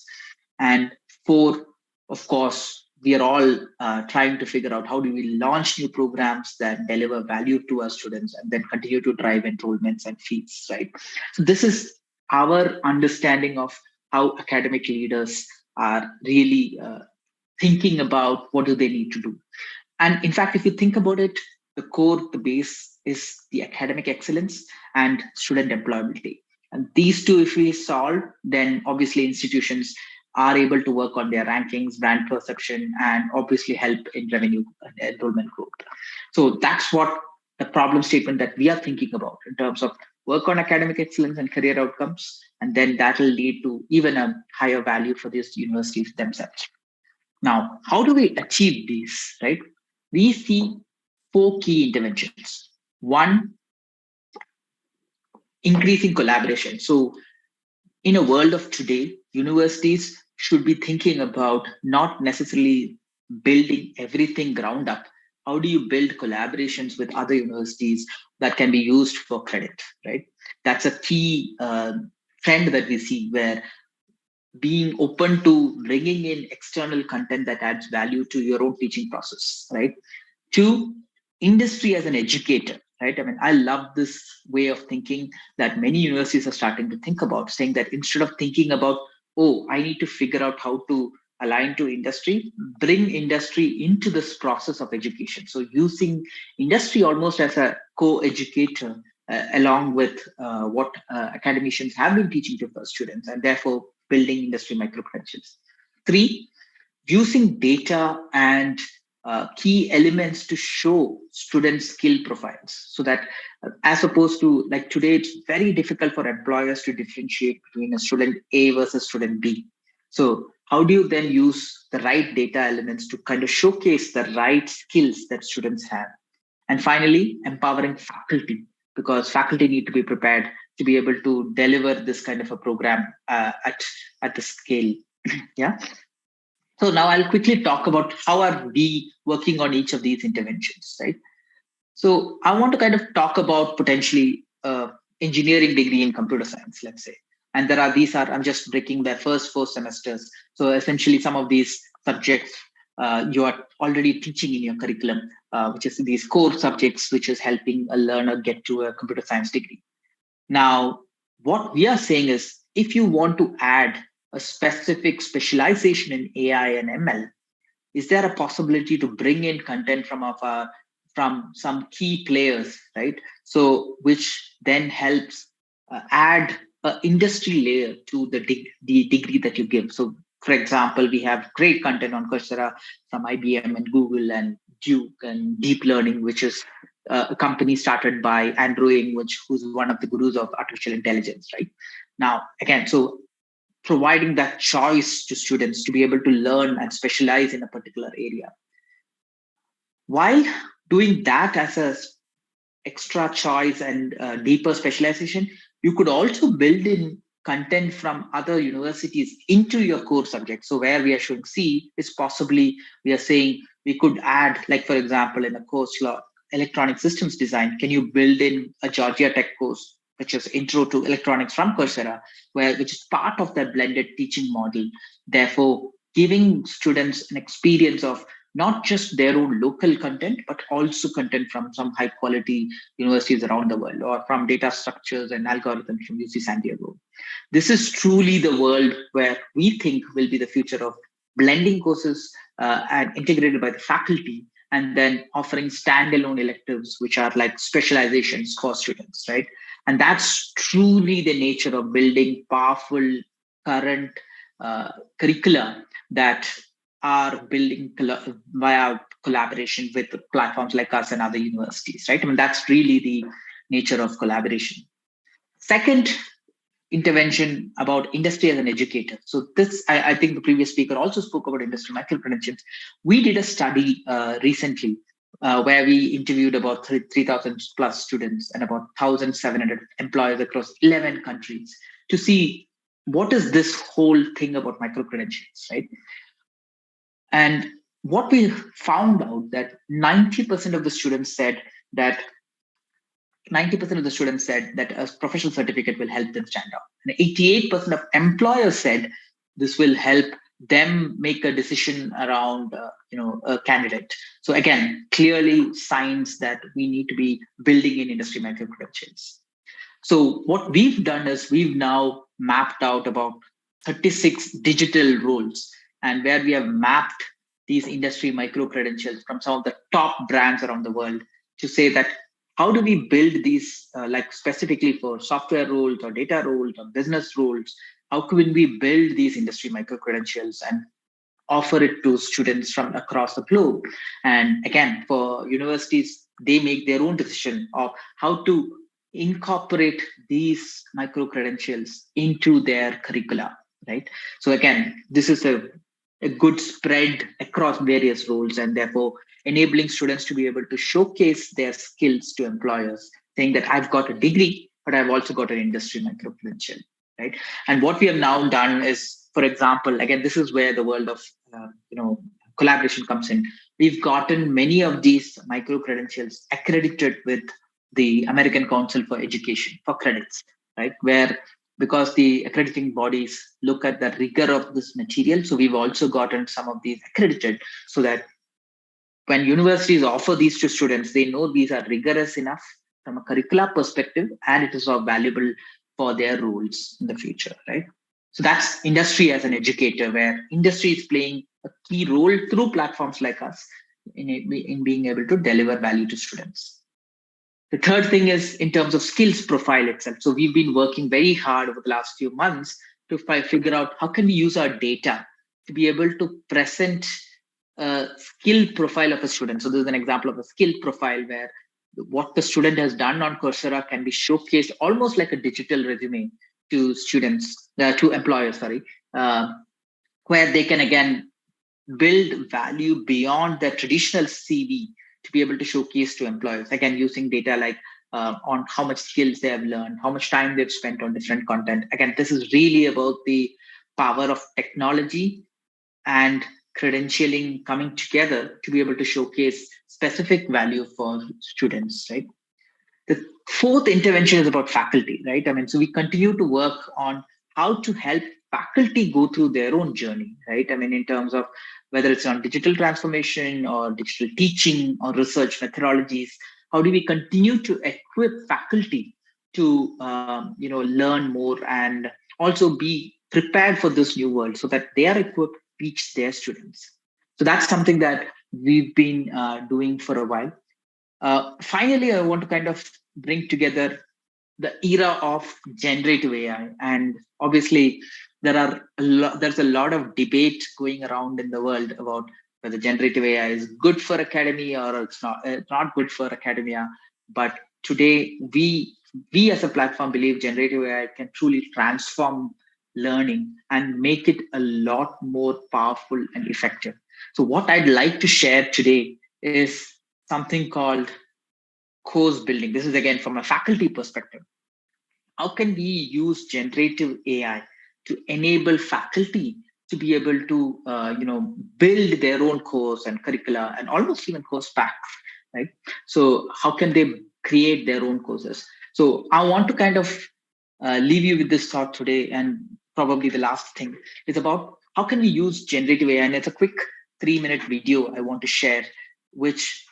And four, of course, we are all trying to figure out how do we launch new programs that deliver value to our students and then continue to drive enrollments and fees, right? So this is our understanding of how academic leaders are really thinking about what do they need to do. And in fact, if you think about it, the core, the base is the academic excellence and student employability. And these two, if we solve, then obviously institutions are able to work on their rankings, brand perception, and obviously help in revenue and enrollment growth. So that's what the problem statement that we are thinking about in terms of work on academic excellence and career outcomes, and then that will lead to even a higher value for these universities themselves. Now, how do we achieve these, right? We see 4 key interventions. One, increasing collaboration. So in a world of today, universities should be thinking about not necessarily building everything ground up. How do you build collaborations with other universities that can be used for credit, right? That's a key trend that we see, where being open to bringing in external content that adds value to your own teaching process, right? 2, industry as an educator, right? I mean, I love this way of thinking that many universities are starting to think about, saying that instead of thinking about, oh, I need to figure out how to align to industry, bring industry into this process of education. So using industry almost as a co-educator along with what academicians have been teaching to first students, and therefore building industry micro-credentials. 3, using data and key elements to show students' skill profiles, so that as opposed to like today, it's very difficult for employers to differentiate between a student A versus student B. So how do you then use the right data elements to kind of showcase the right skills that students have? And finally, empowering faculty, because faculty need to be prepared to be able to deliver this kind of a program at the scale. Yeah. So now I'll quickly talk about how are we working on each of these interventions, right? So I want to kind of talk about potentially engineering degree in computer science, let's say. And I'm just breaking the first 4 semesters. So essentially some of these subjects you are already teaching in your curriculum, which is these core subjects, which is helping a learner get to a computer science degree. Now, what we are saying is, if you want to add a specific specialization in AI and ML, is there a possibility to bring in content from some key players, right? So which then helps add an industry layer to the degree that you give. So for example, we have great content on Coursera from IBM and Google and Duke and Deep Learning, which is a company started by Andrew Ng, who's one of the gurus of artificial intelligence, right? Now, again, so providing that choice to students to be able to learn and specialize in a particular area. While doing that as a extra choice and deeper specialization, you could also build in content from other universities into your core subject. So where we are showing C is possibly, we are saying we could add, like for example, in a course like electronic systems design, can you build in a Georgia Tech course, which is Intro to Electronics from Coursera, which is part of that blended teaching model, therefore giving students an experience of not just their own local content, but also content from some high quality universities around the world, or from data structures and algorithms from UC San Diego. This is truly the world where we think will be the future of blending courses, and integrated by the faculty, and then offering standalone electives, which are like specializations for students, right? And that's truly the nature of building powerful current curricula that are building via collaboration with platforms like us and other universities, right? I mean, that's really the nature of collaboration. Second intervention about industry as an educator. So this, I think the previous speaker also spoke about industry micro-credentials. We did a study recently where we interviewed about 3,000 plus students and about 1,700 employers across 11 countries to see what is this whole thing about micro-credentials, right? And what we found out that 90% of the students said that a professional certificate will help them stand out. And 88% of employers said this will help them make a decision around a candidate. So again, clearly signs that we need to be building in industry micro-credentials. So what we've done is we've now mapped out about 36 digital roles, and where we have mapped these industry micro-credentials from some of the top brands around the world to say that how do we build these like specifically for software roles or data roles or business roles? How can we build these industry micro-credentials and offer it to students from across the globe? And again, for universities, they make their own decision of how to incorporate these micro-credentials into their curricula, right? So again, this is a good spread across various roles, and therefore enabling students to be able to showcase their skills to employers, saying that I've got a degree, but I've also got an industry micro-credential, right? And what we have now done is, for example, again, this is where the world of collaboration comes in. We've gotten many of these micro-credentials accredited with the American Council for Education for credits, right? Where because the accrediting bodies look at the rigor of this material. So we've also gotten some of these accredited so that when universities offer these to students, they know these are rigorous enough from a curricular perspective, and it is all valuable for their roles in the future, right? So that's industry as an educator, where industry is playing a key role through platforms like us in being able to deliver value to students. The third thing is in terms of skills profile itself. So we've been working very hard over the last few months to figure out how can we use our data to be able to present a skill profile of a student. So this is an example of a skill profile where what the student has done on Coursera can be showcased almost like a digital resume to students, to employers, where they can again build value beyond the traditional CV to be able to showcase to employers, again, using data like on how much skills they have learned, how much time they've spent on different content. Again, this is really about the power of technology and credentialing coming together to be able to showcase specific value for students, right? The fourth intervention is about faculty, right? I mean, so we continue to work on how to help faculty go through their own journey, right? I mean, in terms of whether it's on digital transformation or digital teaching or research methodologies, how do we continue to equip faculty to learn more and also be prepared for this new world so that they are equipped to teach their students? So that's something that we've been doing for a while. Finally, I want to kind of bring together the era of generative AI, and obviously there's a lot of debate going around in the world about whether generative AI is good for academia or it's not good for academia. But today, we as a platform believe generative AI can truly transform learning and make it a lot more powerful and effective. So what I'd like to share today is something called course building. This is again from a faculty perspective. How can we use generative AI to enable faculty to be able to build their own course and curricula and almost even course packs, right? So how can they create their own courses? So I want to kind of leave you with this thought today, and probably the last thing is about how can we use generative AI, and it's a quick 3-minute video I want to share, which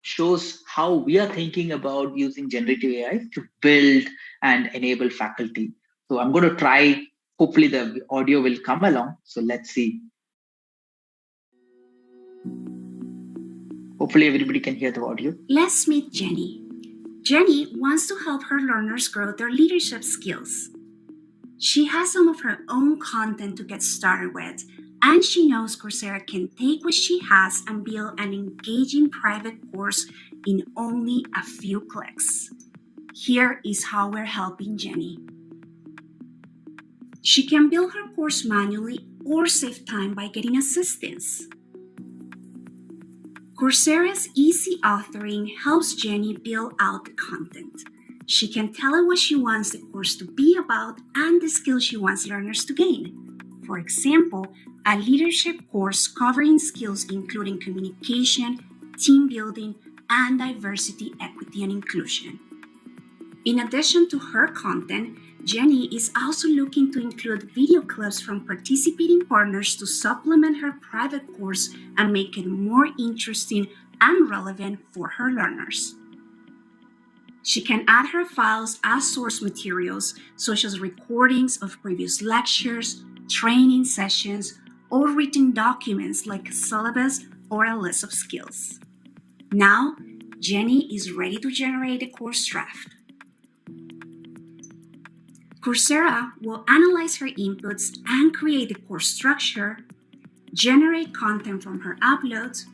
shows how we are thinking about using generative AI to build and enable faculty. So I'm going to try, hopefully the audio will come along. So let's see. Hopefully everybody can hear the audio. Let's meet Jenny. Jenny wants to help her learners grow their leadership skills. She has some of her own content to get started with, and she knows Coursera can take what she has and build an engaging private course in only a few clicks. Here is how we're helping Jenny. She can build her course manually or save time by getting assistance. Coursera's easy authoring helps Jenny build out the content. She can tell it what she wants the course to be about and the skills she wants learners to gain. For example, a leadership course covering skills including communication, team building, and diversity, equity, and inclusion. In addition to her content, Jenny is also looking to include video clips from participating partners to supplement her private course and make it more interesting and relevant for her learners. She can add her files as source materials, such as recordings of previous lectures, training sessions, or written documents like a syllabus or a list of skills. Now, Jenny is ready to generate a course draft. Coursera will analyze her inputs and create the course structure, generate content from her uploads,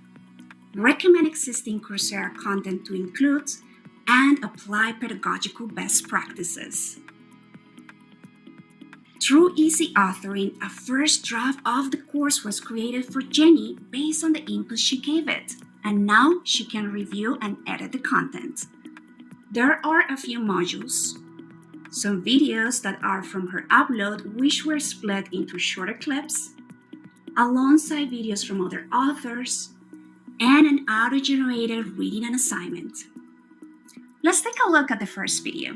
recommend existing Coursera content to include, and apply pedagogical best practices. Through easy authoring, a first draft of the course was created for Jenny based on the input she gave it, and now she can review and edit the content. There are a few modules, some videos that are from her upload which were split into shorter clips, alongside videos from other authors, and an auto-generated reading and assignment. Let's take a look at the first video.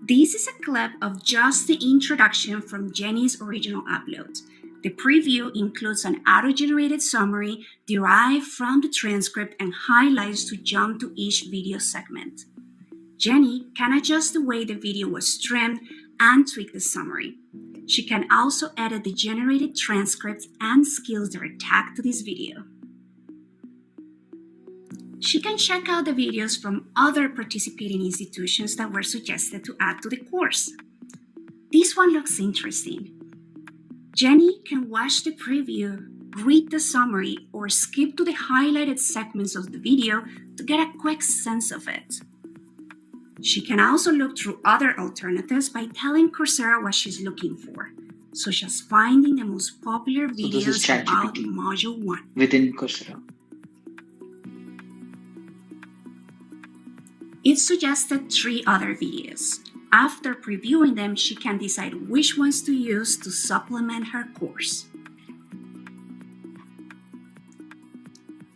This is a clip of just the introduction from Jenny's original upload. The preview includes an auto-generated summary derived from the transcript and highlights to jump to each video segment. Jenny can adjust the way the video was trimmed and tweak the summary. She can also edit the generated transcripts and skills that are tagged to this video. She can check out the videos from other participating institutions that were suggested to add to the course. This one looks interesting. Jenny can watch the preview, read the summary, or skip to the highlighted segments of the video to get a quick sense of it. She can also look through other alternatives by telling Coursera what she's looking for, such as finding the most popular videos about Module 1. Within Coursera. It suggested 3 other videos. After previewing them, she can decide which ones to use to supplement her course.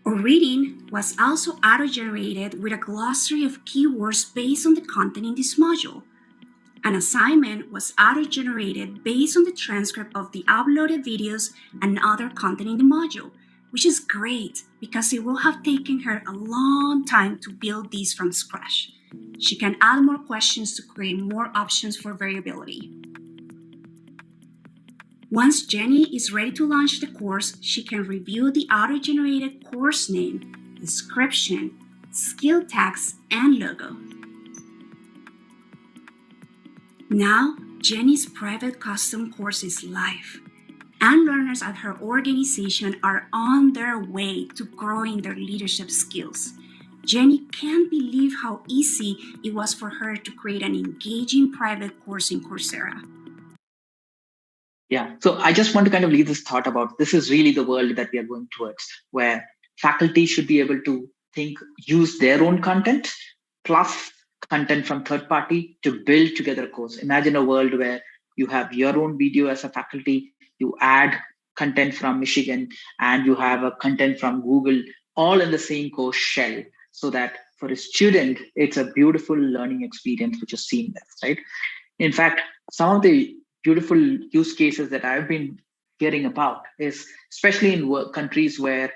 A reading was also auto-generated with a glossary of keywords based on the content in this module. An assignment was auto-generated based on the transcript of the uploaded videos and other content in the module, which is great because it will have taken her a long time to build these from scratch. She can add more questions to create more options for variability. Once Jenny is ready to launch the course, she can review the auto-generated course name, description, skill tags, and logo. Now, Jenny's private custom course is live, and learners at her organization are on their way to growing their leadership skills. Jenny can't believe how easy it was for her to create an engaging private course in Coursera. Yeah, so I just want to kind of leave this thought about this is really the world that we are going towards, where faculty should be able to use their own content plus content from third party to build together a course. Imagine a world where you have your own video as a faculty, you add content from Michigan, and you have a content from Google, all in the same course shell, so that for a student, it's a beautiful learning experience which is seamless, right? In fact, some of the beautiful use cases that I've been hearing about is especially in countries where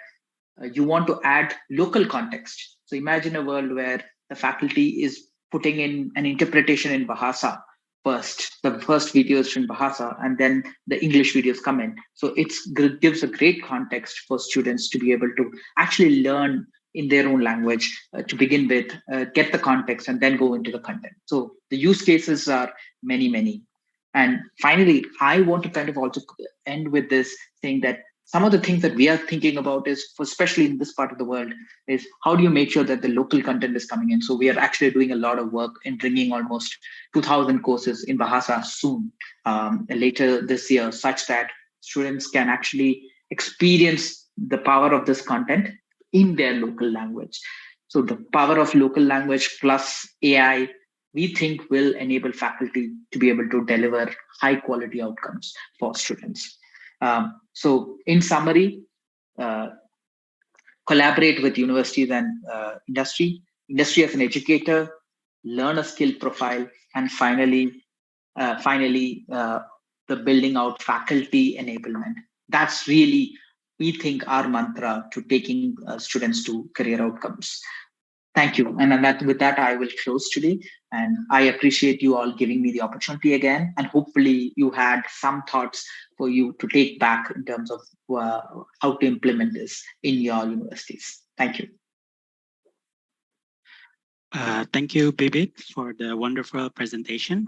you want to add local context. So imagine a world where the faculty is putting in an interpretation in Bahasa, first. The first video is in Bahasa, and then the English videos come in. So it gives a great context for students to be able to actually learn in their own language to begin with, get the context, and then go into the content. So the use cases are many, many. And finally, I want to kind of also end with this saying that some of the things that we are thinking about is, especially in this part of the world, is how do you make sure that the local content is coming in? So we are actually doing a lot of work in bringing almost 2,000 courses in Bahasa soon, later this year, such that students can actually experience the power of this content in their local language. So the power of local language plus AI, we think will enable faculty to be able to deliver high quality outcomes for students. So in summary, collaborate with universities and industry as an educator, learn a skill profile, and finally, the building out faculty enablement. That's really, we think, our mantra to taking students to career outcomes. Thank you. And with that, I will close today. And I appreciate you all giving me the opportunity again. And hopefully you had some thoughts for you to take back in terms of how to implement this in your universities. Thank you. Thank you, Bibin, for the wonderful presentation.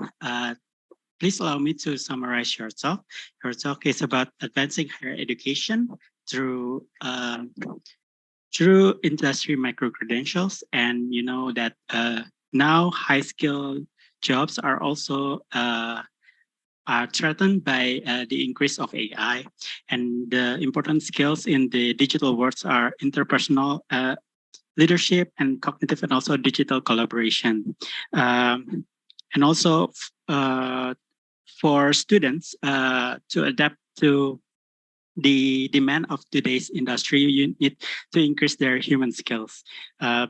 Please allow me to summarize your talk. Your talk is about advancing higher education through industry micro-credentials. And you know that now high-skilled jobs are also are threatened by the increase of AI. And the important skills in the digital world are interpersonal leadership and cognitive and also digital collaboration. And also for students to adapt to the demand of today's industry, you need to increase their human skills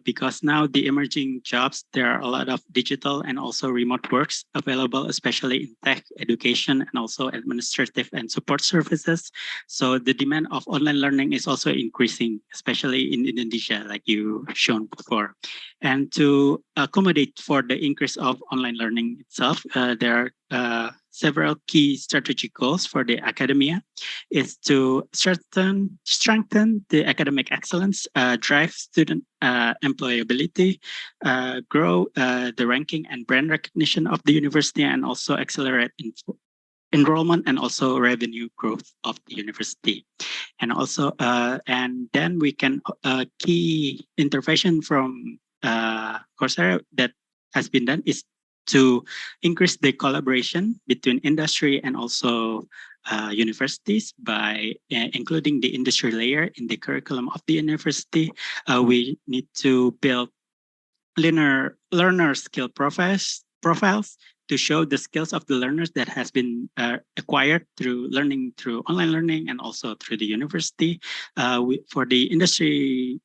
because now the emerging jobs, there are a lot of digital and also remote works available, especially in tech, education, and also administrative and support services. So the demand of online learning is also increasing, especially in Indonesia, like you shown before. And to accommodate for the increase of online learning itself, there are several key strategic goals for the academia is to strengthen the academic excellence, drive student employability, grow the ranking and brand recognition of the university, and also accelerate enrollment and also revenue growth of the university. And also, and then we can key intervention from Coursera that has been done is to increase the collaboration between industry and also universities by including the industry layer in the curriculum of the university. We need to build learner skill profiles to show the skills of the learners that has been acquired through learning through online learning and also through the university. For the industry,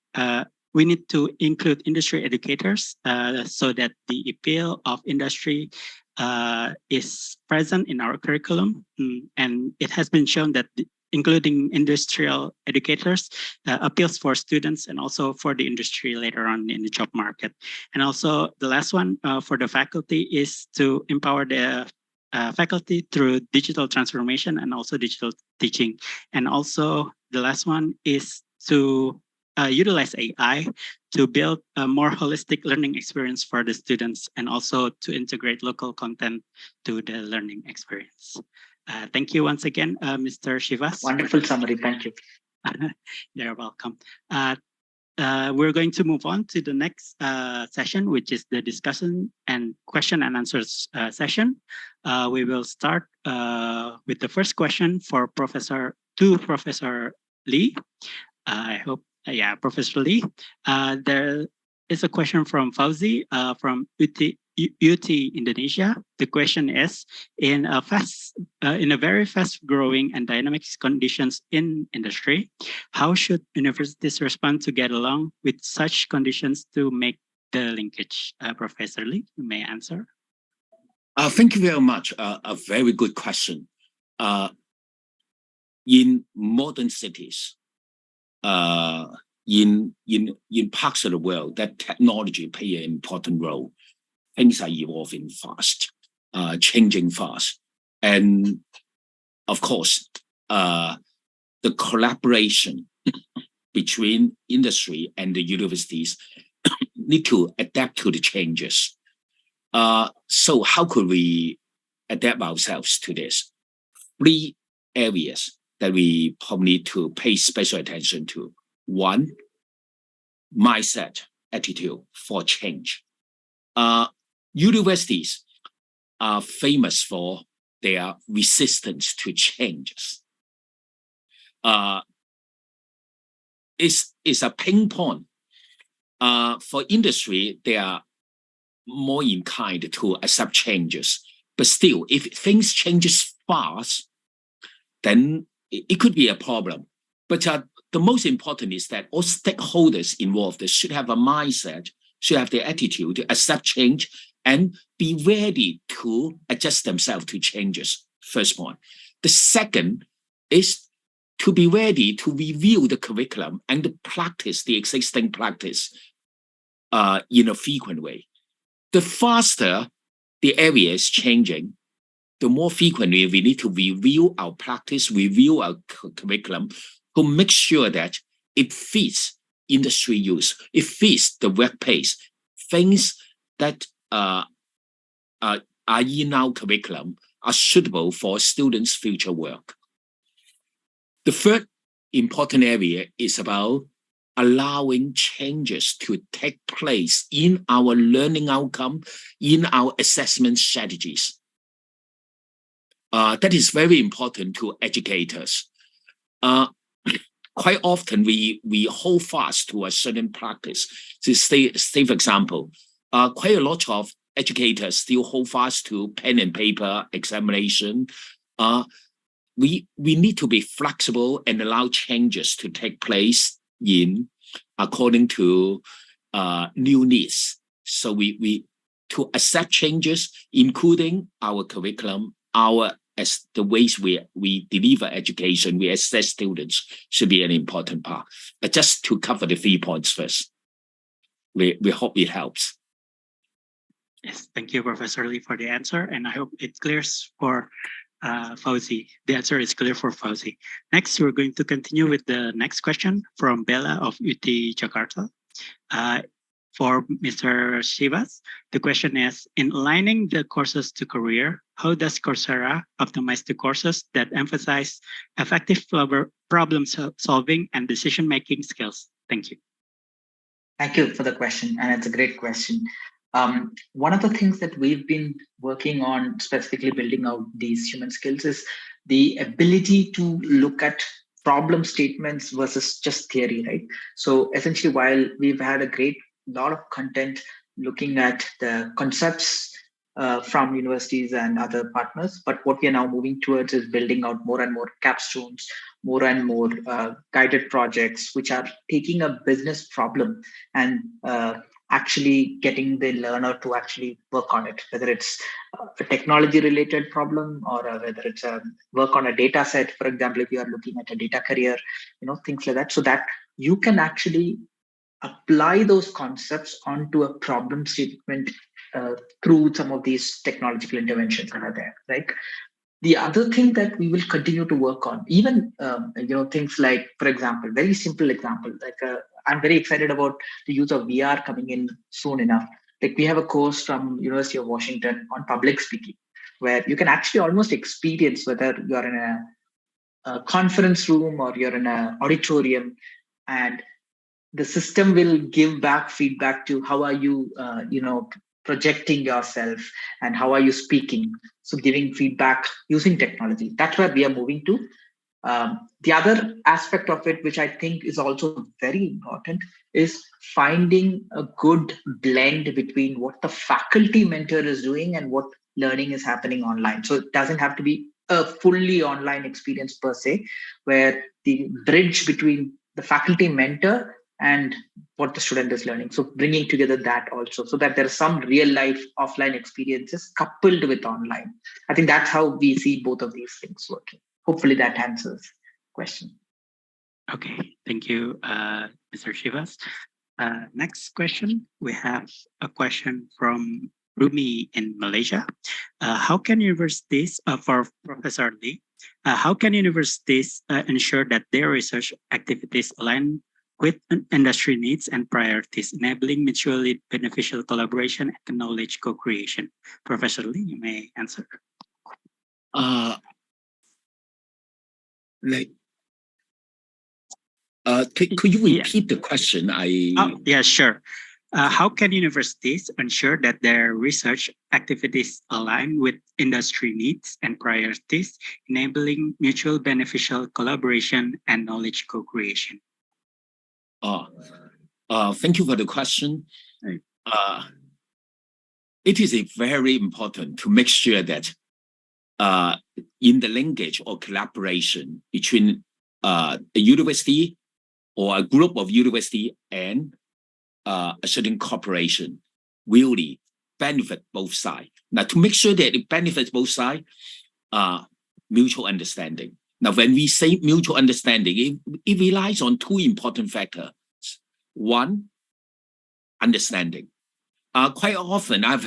we need to include industry educators so that the appeal of industry is present in our curriculum. And it has been shown that including industrial educators appeals for students and also for the industry later on in the job market. And also the last one for the faculty is to empower the faculty through digital transformation and also digital teaching. And also the last one is to utilize AI to build a more holistic learning experience for the students and also to integrate local content to the learning experience. Thank you once again, Mr. Shivas. Wonderful summary. Thank you. You're welcome. We're going to move on to the next session, which is the discussion and question and answers session. We will start with the first question for Professor Lee. I hope. Yeah, Professor Lee. There is a question from Fauzi from UT Indonesia. The question is: in a very fast-growing and dynamic conditions in industry, how should universities respond to get along with such conditions to make the linkage? Professor Lee, you may answer. Thank you very much. A very good question. In modern cities, in parts of the world that technology play an important role. Things are evolving fast. changing fast. And of course, the collaboration between industry and the universities need to adapt to the changes. So how could we adapt ourselves to this? 3 areas that we probably need to pay special attention to. 1, mindset, attitude for change. Universities are famous for their resistance to changes. It's a pain point. For industry, they are more inclined to accept changes. But still, if things changes fast, then it could be a problem. But the most important is that all stakeholders involved should have a mindset, should have the attitude to accept change and be ready to adjust themselves to changes. First point. The second is to be ready to review the curriculum and to practice the existing practice in a frequent way. The faster the area is changing, the more frequently we need to review our practice, review our curriculum to make sure that it fits industry use, it fits the workplace. Things that are in our curriculum are suitable for students' future work. The third important area is about allowing changes to take place in our learning outcome, in our assessment strategies. That is very important to educators. Quite often we hold fast to a certain practice. So say for example, quite a lot of educators still hold fast to pen and paper examination. We need to be flexible and allow changes to take place according to new needs. So we to accept changes, including our curriculum, as the ways we deliver education, we assess students should be an important part. But just to cover the 3 points first, we hope it helps. Yes, thank you, Professor Lee, for the answer, and I hope it clears for Fauzi. The answer is clear for Fauzi. Next, we're going to continue with the next question from Bella of UT Jakarta. For Mr. Shivas, the question is, in aligning the courses to career, how does Coursera optimize the courses that emphasize effective problem solving and decision-making skills? Thank you. Thank you for the question, and it's a great question. One of the things that we've been working on, specifically building out these human skills, is the ability to look at problem statements versus just theory, right? So essentially, while we've had a great lot of content looking at the concepts from universities and other partners, but what we are now moving towards is building out more and more capstones, more and more guided projects, which are taking a business problem and actually getting the learner to actually work on it, whether it's a technology related problem or whether it's a work on a data set. For example, if you are looking at a data career, things like that, so that you can actually apply those concepts onto a problem statement through some of these technological interventions that are there, right? The other thing that we will continue to work on, even things like, for example, very simple example, like I'm very excited about the use of VR coming in soon enough. Like we have a course from University of Washington on public speaking, where you can actually almost experience whether you're in a conference room or you're in an auditorium, and the system will give back feedback to how are you, projecting yourself and how are you speaking. So giving feedback using technology. That's where we are moving to. The other aspect of it, which I think is also very important, is finding a good blend between what the faculty mentor is doing and what learning is happening online. So it doesn't have to be a fully online experience per se, where the bridge between the faculty mentor and what the student is learning. So bringing together that also, so that there are some real life offline experiences coupled with online. I think that's how we see both of these things working. Hopefully that answers the question. Okay, thank you, Mr. Shivas. Next question, we have a question from Rumi in Malaysia. How can universities, for Professor Lee, how can universities ensure that their research activities align with industry needs and priorities, enabling mutually beneficial collaboration and knowledge co-creation? Professor Lee, you may answer. Could you repeat the question? Yeah, sure. How can universities ensure that their research activities align with industry needs and priorities, enabling mutual beneficial collaboration and knowledge co-creation? Thank you for the question. It is very important to make sure that in the linkage or collaboration between a university or a group of university and a certain corporation really benefit both sides. Now, to make sure that it benefits both sides, mutual understanding. Now, when we say mutual understanding, it relies on two important factors. One, understanding. Quite often, I've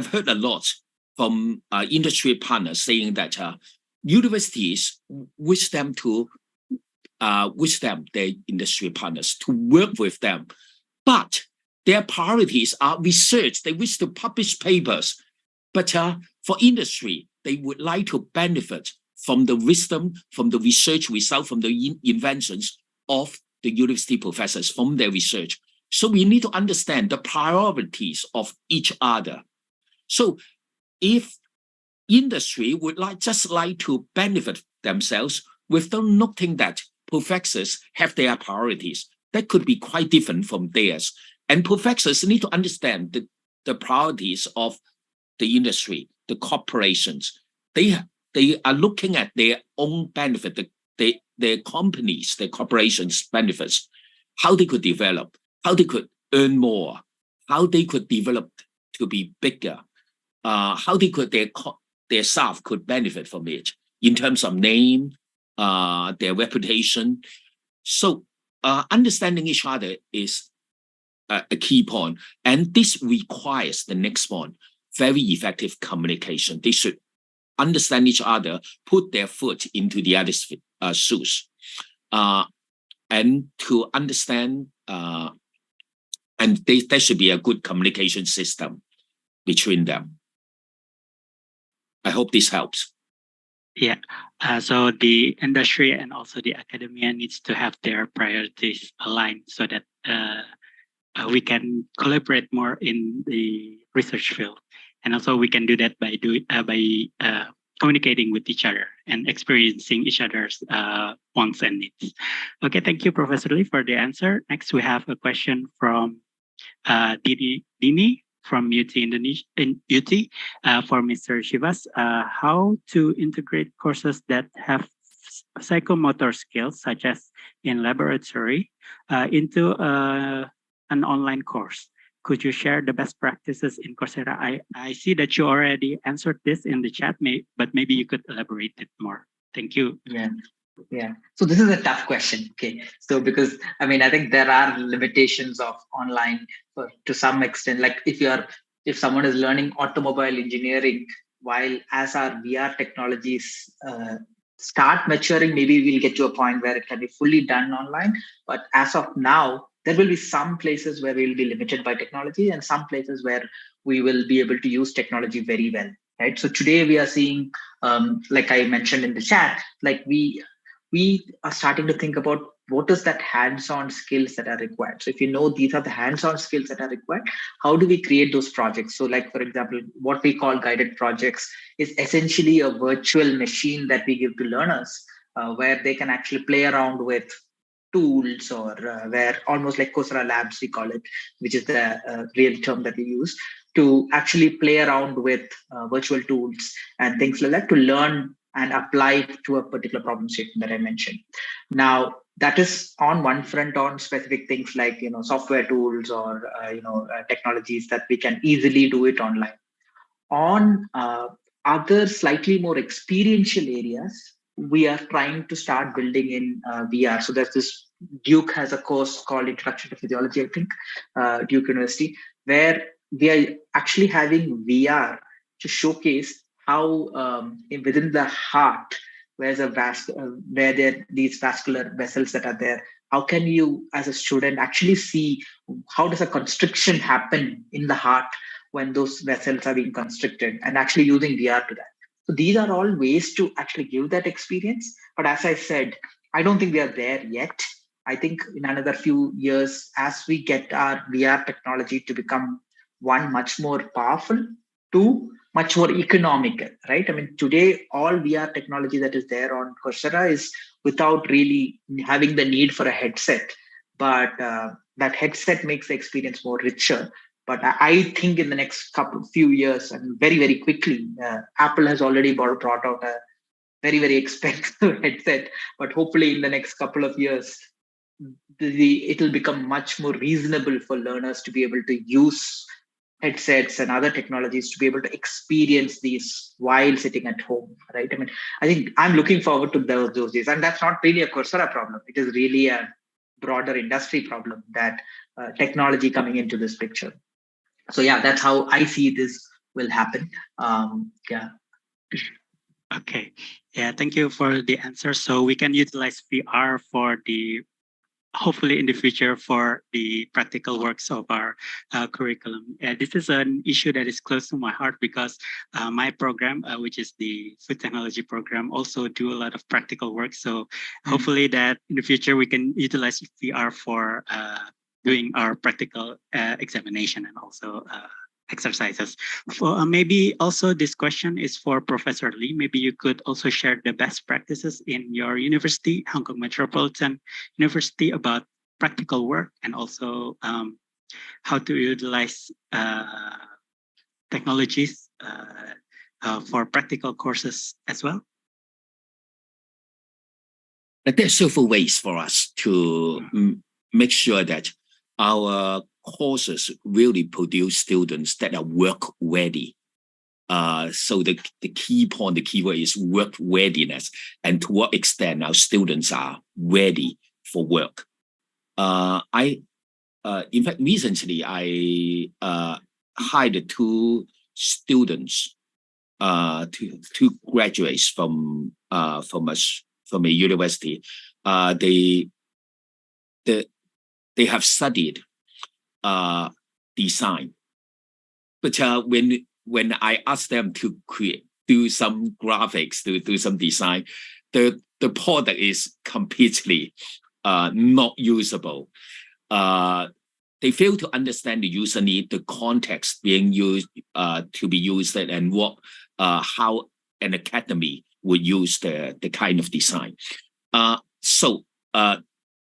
heard a lot from industry partners saying that universities wish their industry partners to work with them, but their priorities are research. They wish to publish papers, but for industry, they would like to benefit from the wisdom, from the research result, from the inventions of the university professors, from their research. So we need to understand the priorities of each other. So if industry would just like to benefit themselves without noting that professors have their priorities, that could be quite different from theirs. And professors need to understand the priorities of the industry, the corporations. They are looking at their own benefit, their companies, their corporations' benefits, how they could develop, how they could earn more, how they could develop to be bigger, how their staff could benefit from it in terms of name, their reputation. So understanding each other is a key point, and this requires the next point, very effective communication. They should understand each other, put their foot into the other's shoes, and to understand, and there should be a good communication system between them. I hope this helps. Yeah, so the industry and also the academia needs to have their priorities aligned so that we can collaborate more in the research field. And also we can do that by communicating with each other and experiencing each other's wants and needs. Okay, thank you, Professor Lee, for the answer. Next, we have a question from Dini from UT Indonesia, for Mr. Shivas. How to integrate courses that have psychomotor skills, such as in laboratory, into an online course? Could you share the best practices in Coursera? I see that you already answered this in the chat, but maybe you could elaborate it more. Thank you. Yeah. So this is a tough question. Okay. So because I think there are limitations of online to some extent. Like if someone is learning automobile engineering, while as our VR technologies start maturing, maybe we'll get to a point where it can be fully done online. But as of now, there will be some places where we will be limited by technology and some places where we will be able to use technology very well, right? So today we are seeing, like I mentioned in the chat, like we are starting to think about what is that hands-on skills that are required. So if you know these are the hands-on skills that are required, how do we create those projects? So like, for example, what we call guided projects is essentially a virtual machine that we give to learners where they can actually play around with tools, or where almost like Coursera Labs, we call it, which is the real term that we use, to actually play around with virtual tools and things like that to learn and apply it to a particular problem statement that I mentioned. Now, that is on one front on specific things like, software tools or, technologies that we can easily do it online. On other slightly more experiential areas, we are trying to start building in VR. So there's Duke has a course called Introduction to Physiology, I think, Duke University, where we are actually having VR to showcase how within the heart, where there are these vascular vessels that are there. How can you, as a student, actually see how does a constriction happen in the heart when those vessels are being constricted, and actually using VR to that. So these are all ways to actually give that experience. But as I said, I don't think we are there yet. I think in another few years, as we get our VR technology to become one, much more powerful, two, much more economical, right? I mean, today, all VR technology that is there on Coursera is without really having the need for a headset. But that headset makes the experience more richer. But I think in the next few years, and very, very quickly, Apple has already brought out a very, very expensive headset. But hopefully in the next couple of years, it will become much more reasonable for learners to be able to use headsets and other technologies to be able to experience these while sitting at home, right? I mean, I think I'm looking forward to those days. And that's not really a Coursera problem. It is really a broader industry problem, that technology coming into this picture. So yeah, that's how I see this will happen. Yeah. Okay. Yeah, thank you for the answer. So we can utilize VR for hopefully in the future for the practical works of our curriculum. This is an issue that is close to my heart because my program, which is the food technology program, also do a lot of practical work. So hopefully that in the future we can utilize VR for doing our practical examination and also exercises. For maybe also this question is for Professor Lee. Maybe you could also share the best practices in your university, Hong Kong Metropolitan University, about practical work and also how to utilize technologies for practical courses as well. There are several ways for us to make sure that our courses really produce students that are work ready. So the key point, the key word is work readiness, and to what extent our students are ready for work. In fact, recently I hired two students, two graduates from a university. They have studied design, but when I asked them to do some graphics, to do some design, the product is completely not usable. They fail to understand the user need, the context being used to be used, and how an academy would use the kind of design. So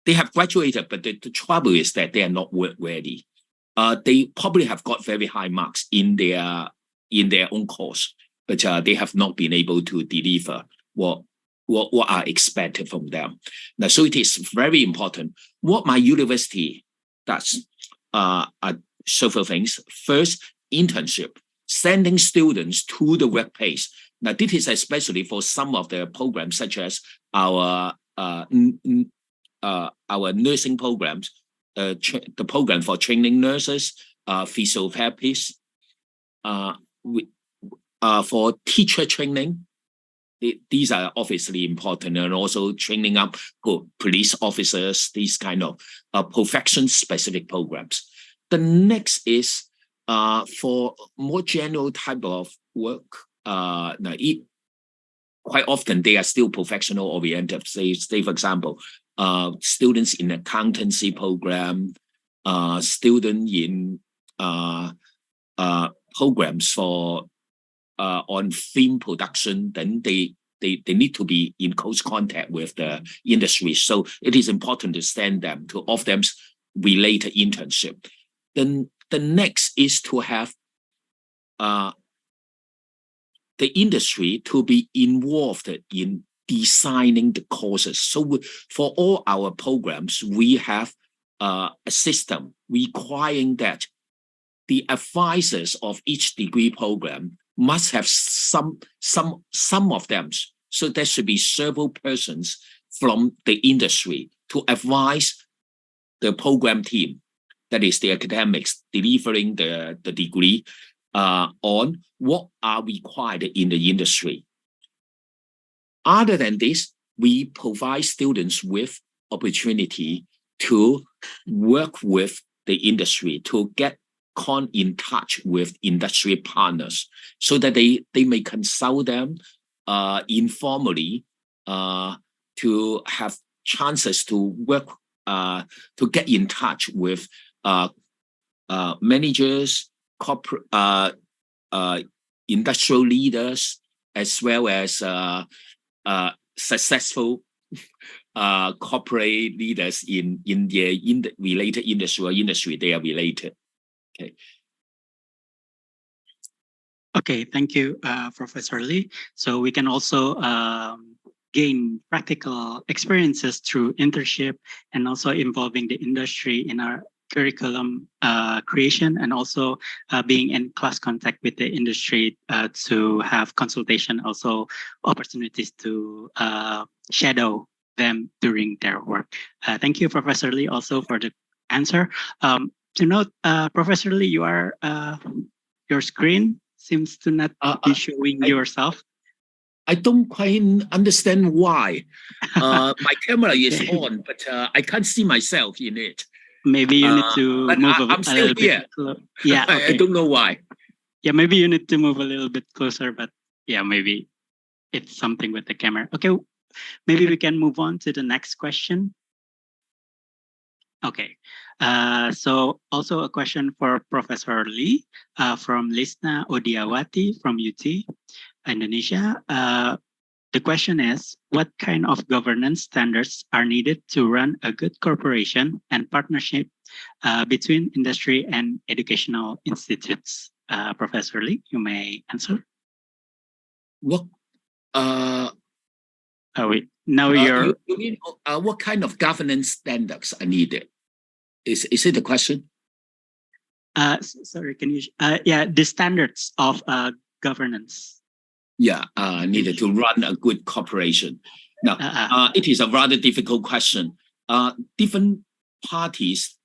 they have graduated, but the trouble is that they are not work ready. They probably have got very high marks in their own course, but they have not been able to deliver what are expected from them. Now, so it is very important. What my university does are several things. First, internship, sending students to the workplace. Now, this is especially for some of the programs, such as our nursing programs, the program for training nurses, physiotherapists, for teacher training. These are obviously important, and also training up police officers, these kind of profession-specific programs. The next is for more general type of work. Quite often they are still professional-oriented. Say, for example, students in accountancy program, student in programs for on film production, then they need to be in close contact with the industry. So it is important to send them, to offer them related internship. Then the next is to have the industry to be involved in designing the courses. So for all our programs, we have a system requiring that the advisors of each degree program must have some of them. So there should be several persons from the industry to advise the program team that is the academics delivering the degree on what are required in the industry. Other than this, we provide students with opportunity to work with the industry, to get in touch with industry partners so that they may consult them informally to have chances to work, to get in touch with managers, corporate, industrial leaders, as well as successful corporate leaders in the related industry or industry they are related. Okay. Okay, thank you, Professor Lee. So we can also gain practical experiences through internship and also involving the industry in our curriculum creation, and also being in close contact with the industry to have consultation, also opportunities to shadow them during their work. Thank you, Professor Lee, also for the answer. To note, Professor Lee, you are your screen seems to not be showing yourself. I don't quite understand why. My camera is on, but I can't see myself in it. Maybe you need to move I'm still here. Yeah, okay. I don't know why. Yeah, maybe you need to move a little bit closer, but yeah, maybe it's something with the camera. Okay, maybe we can move on to the next question. Okay, so also a question for Professor Lee from Lisna Odiawati from UT, Indonesia. The question is, what kind of governance standards are needed to run a good corporation and partnership between industry and educational institutes? Professor Lee, you may answer. What? Wait, now you mean what kind of governance standards are needed? Is it the question? Sorry, can you? Yeah, the standards of governance. Yeah, needed to run a good corporation. Now, it is a rather difficult question. Different parties,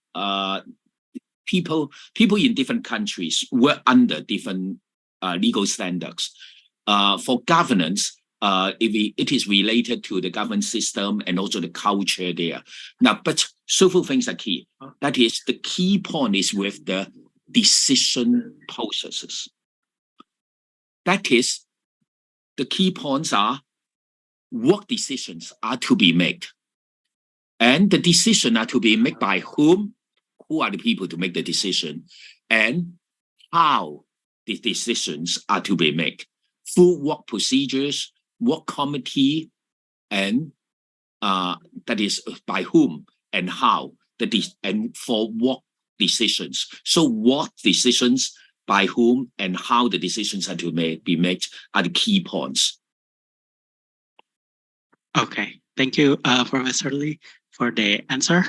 people in different countries work under different legal standards. For governance, it is related to the governance system and also the culture there. Now, but several things are key. That is, the key point is with the decision processes. That is, the key points are what decisions are to be made. And the decision are to be made by whom, who are the people to make the decision, and how the decisions are to be made. Through what procedures, what committee, and that is by whom and how, and for what decisions. So what decisions, by whom, and how the decisions are to be made are the key points. Okay, thank you, Professor Lee, for the answer.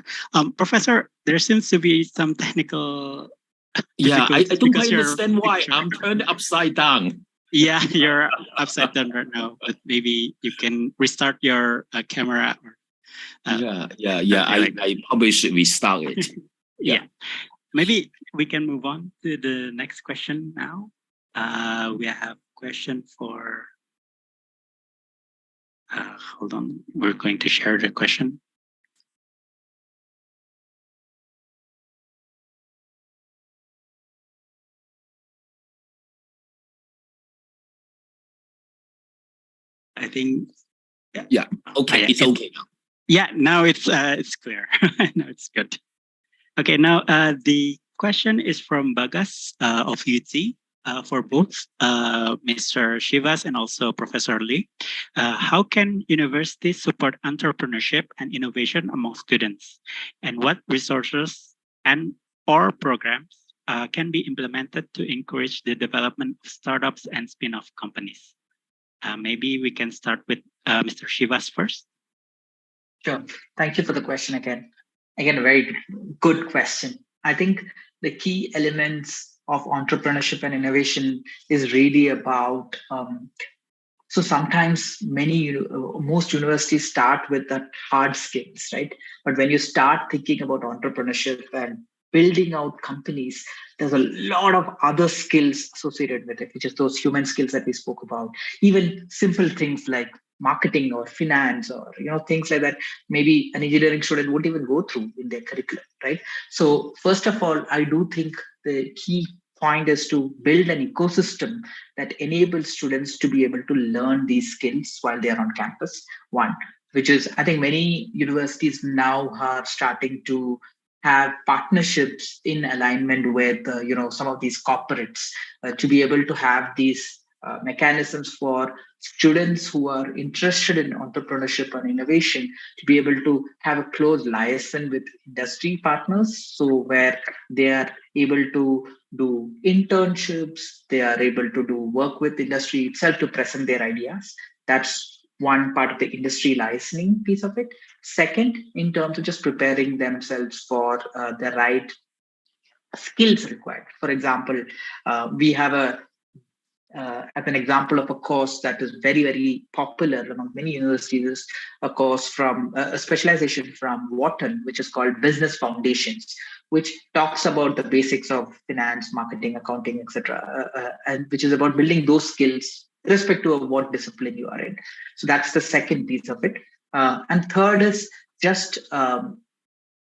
Professor, there seems to be some technical. Yeah, I don't quite understand why I'm turned upside down. Yeah, you're upside down right now, but maybe you can restart your camera. Or, I probably should restart it. Yeah. Maybe we can move on to the next question now. We have a question for, hold on, we're going to share the question. I think. Yeah. Okay. It's okay now. Yeah. Now it's clear. Now it's good. Okay. Now the question is from Bagas of UT for both Mr. Shivas and also Professor Lee. How can universities support entrepreneurship and innovation among students, and what resources and or programs can be implemented to encourage the development of startups and spin-off companies? Maybe we can start with Mr. Shivas first. Sure. Thank you for the question again. Again, a very good question. I think the key elements of entrepreneurship and innovation is really about, so sometimes most universities start with the hard skills, right? But when you start thinking about entrepreneurship and building out companies, there's a lot of other skills associated with it, which is those human skills that we spoke about. Even simple things like marketing or finance or things like that, maybe an engineering student won't even go through in their curriculum, right? So first of all, I do think the key point is to build an ecosystem that enables students to be able to learn these skills while they are on campus. One, which is, I think many universities now are starting to have partnerships in alignment with some of these corporates to be able to have these mechanisms for students who are interested in entrepreneurship and innovation to be able to have a close liaison with industry partners. So where they are able to do internships, they are able to do work with industry itself to present their ideas. That's one part of the industry licensing piece of it. Second, in terms of just preparing themselves for the right skills required. For example, we have as an example of a course that is very, very popular among many universities, a course from a specialization from Wharton, which is called Business Foundations, which talks about the basics of finance, marketing, accounting, etc., and which is about building those skills irrespective of what discipline you are in. So that's the second piece of it. And third is just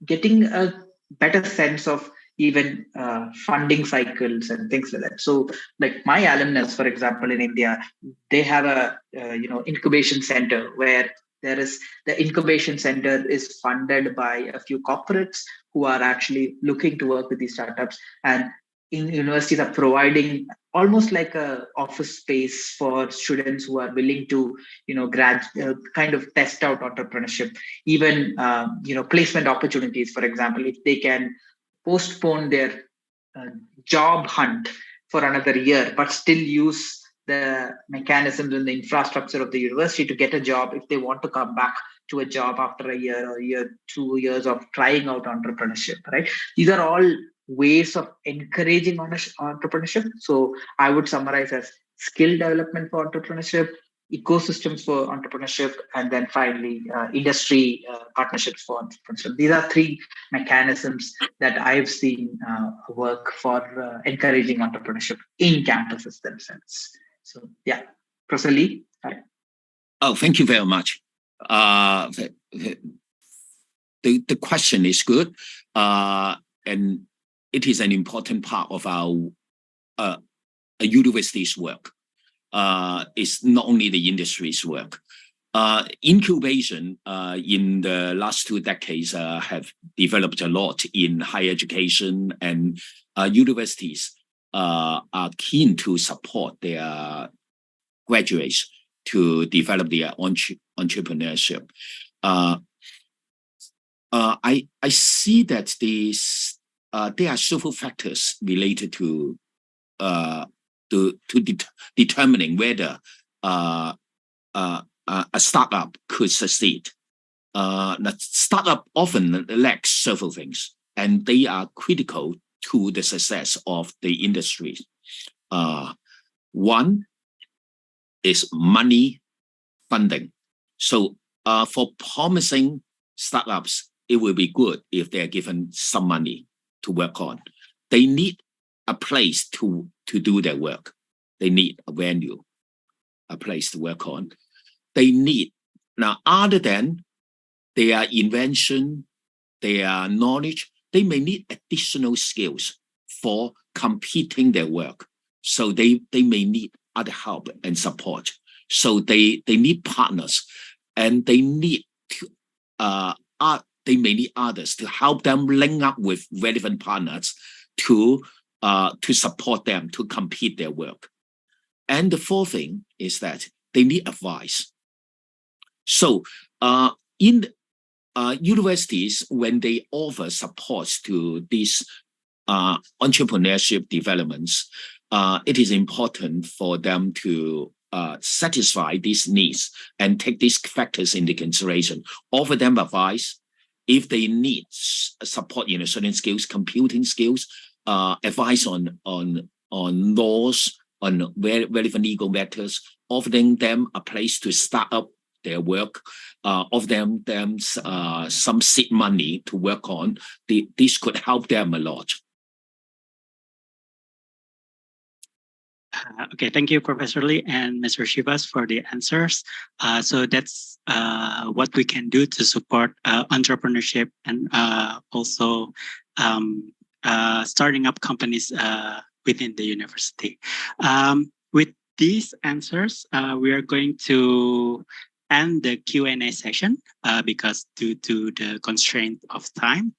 getting a better sense of even funding cycles and things like that. So like my alumnus, for example, in India, they have a incubation center where there is the incubation center is funded by a few corporates who are actually looking to work with these startups, and universities are providing almost like a office space for students who are willing to kind of test out entrepreneurship. Even placement opportunities, for example, if they can postpone their job hunt for another year but still use the mechanisms and the infrastructure of the university to get a job if they want to come back to a job after a year or 2 years of trying out entrepreneurship, right? These are all ways of encouraging entrepreneurship. So I would summarize as skill development for entrepreneurship, ecosystems for entrepreneurship, and then finally industry partnerships for entrepreneurship. These are three mechanisms that I've seen work for encouraging entrepreneurship in campuses themselves. So yeah, Professor Lee. Oh, thank you very much. The question is good, and it is an important part of our a university's work. It's not only the industry's work. Incubation in the last 2 decades have developed a lot in higher education, and universities are keen to support their graduates to develop their entrepreneurship. I see that there are several factors related to determining whether a startup could succeed. The startup often lacks several things, and they are critical to the success of the industry. One is money funding. So for promising startups, it will be good if they're given some money to work on. They need a place to do their work. They need a venue, a place to work on. They need, now other than their invention, their knowledge, they may need additional skills for completing their work. So they may need other help and support. So they need partners, and they need to, they may need others to help them link up with relevant partners to support them to complete their work. And the fourth thing is that they need advice. So in universities, when they offer supports to these entrepreneurship developments, it is important for them to satisfy these needs and take these factors into consideration. Offer them advice if they need support in certain skills, computing skills, advice on laws, on relevant legal matters, offering them a place to start up their work, of them some seed money to work on. This could help them a lot. Okay, thank you, Professor Lee and Mr. Shivas, for the answers. So that's what we can do to support entrepreneurship and also starting up companies within the university. With these answers, we are going to end the Q&A session because due to the constraint of time,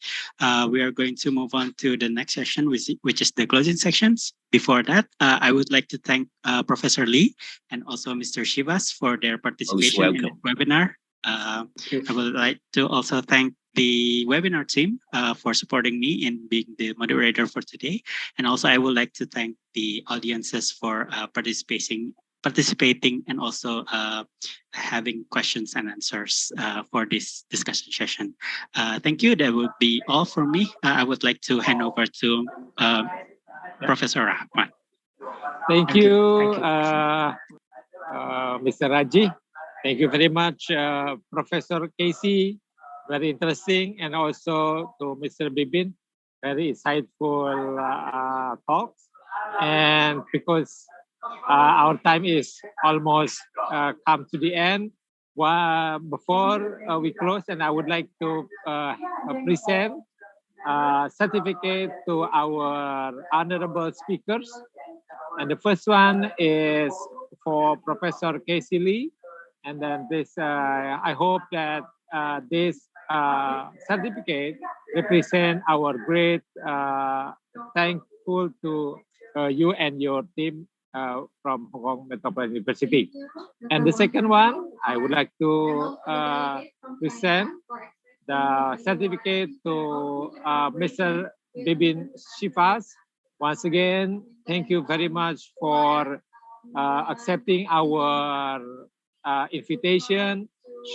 we are going to move on to the next session, which is the closing sections. Before that, I would like to thank Professor Lee and also Mr. Shivas for their participation in the webinar. I would like to also thank the webinar team for supporting me in being the moderator for today. And also I would like to thank the audiences for participating and also having questions and answers for this discussion session. Thank you. That would be all for me. I would like to hand over to Professor Rahman. Thank you, Mr. Rajih. Thank you very much, Professor Casey. Very interesting. And also to Mr. Bibin, very insightful talks. And because our time is almost come to the end, before we close, and I would like to present a certificate to our honorable speakers. And the first one is for Professor Casey Lee. And then this, I hope that this certificate represent our great thankful to you and your team from Hong Kong Metropolitan University. And the second one, I would like to present the certificate to Mr. Bibin Shivas. Once again, thank you very much for accepting our invitation,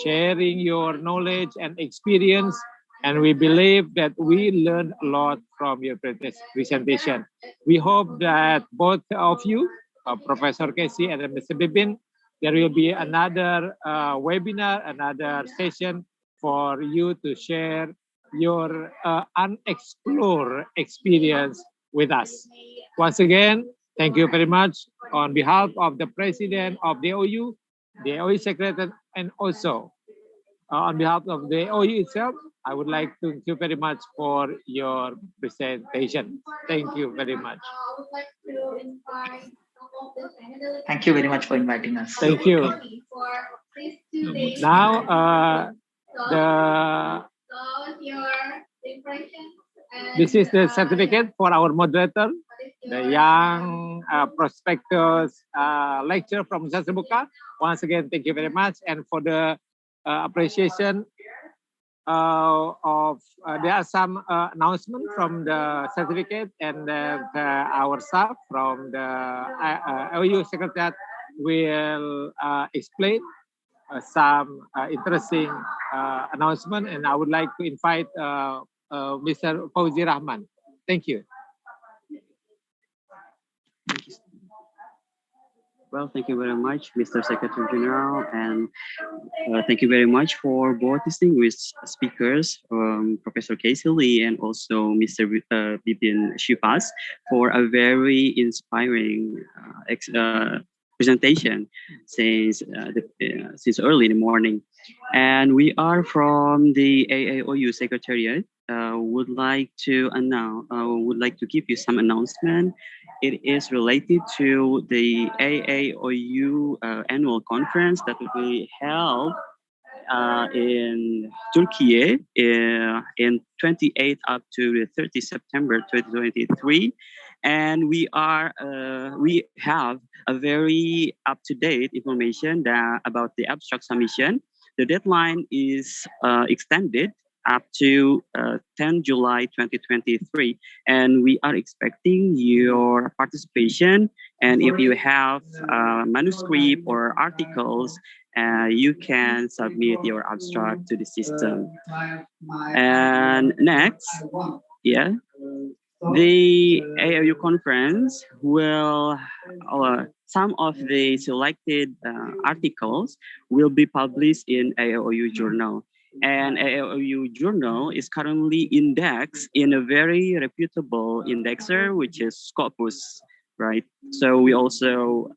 sharing your knowledge and experience. And we believe that we learned a lot from your presentation. We hope that both of you, Professor Casey and Mr. Bibin, there will be another webinar, another session for you to share your unexplored experience with us. Once again, thank you very much on behalf of the President of the AAOU, the AAOU Secretary, and also on behalf of the AAOU itself, I would like to thank you very much for your presentation. Thank you very much. Thank you very much for inviting us. Thank you. Now, this is the certificate for our moderator, the young prospectus lecturer from Universitas Terbuka. Once again, thank you very much. And for the appreciation of there are some announcements from the certificate, and our staff from the AAOU Secretariat will explain some interesting announcement, and I would like to invite Mr. Fauzi Rahman. Thank you. Well, thank you very much, Mr. Secretary General, and thank you very much for both distinguished speakers, Professor Casey Lee and also Mr. Bibin Shivas, for a very inspiring presentation since early in the morning. And we are from the AAOU Secretariat. Would like to give you some announcement. It is related to the AAOU annual conference that will be held in Turkey in 28 up to the 30 September 2023. And we have a very up-to-date information about the abstract submission. The deadline is extended up to 10 July 2023. And we are expecting your participation. And if you have manuscript or articles, you can submit your abstract to the system. And next, the AAOU conference will some of the selected articles will be published in AAOU Journal. And AAOU Journal is currently indexed in a very reputable indexer, which is Scopus, right? So we also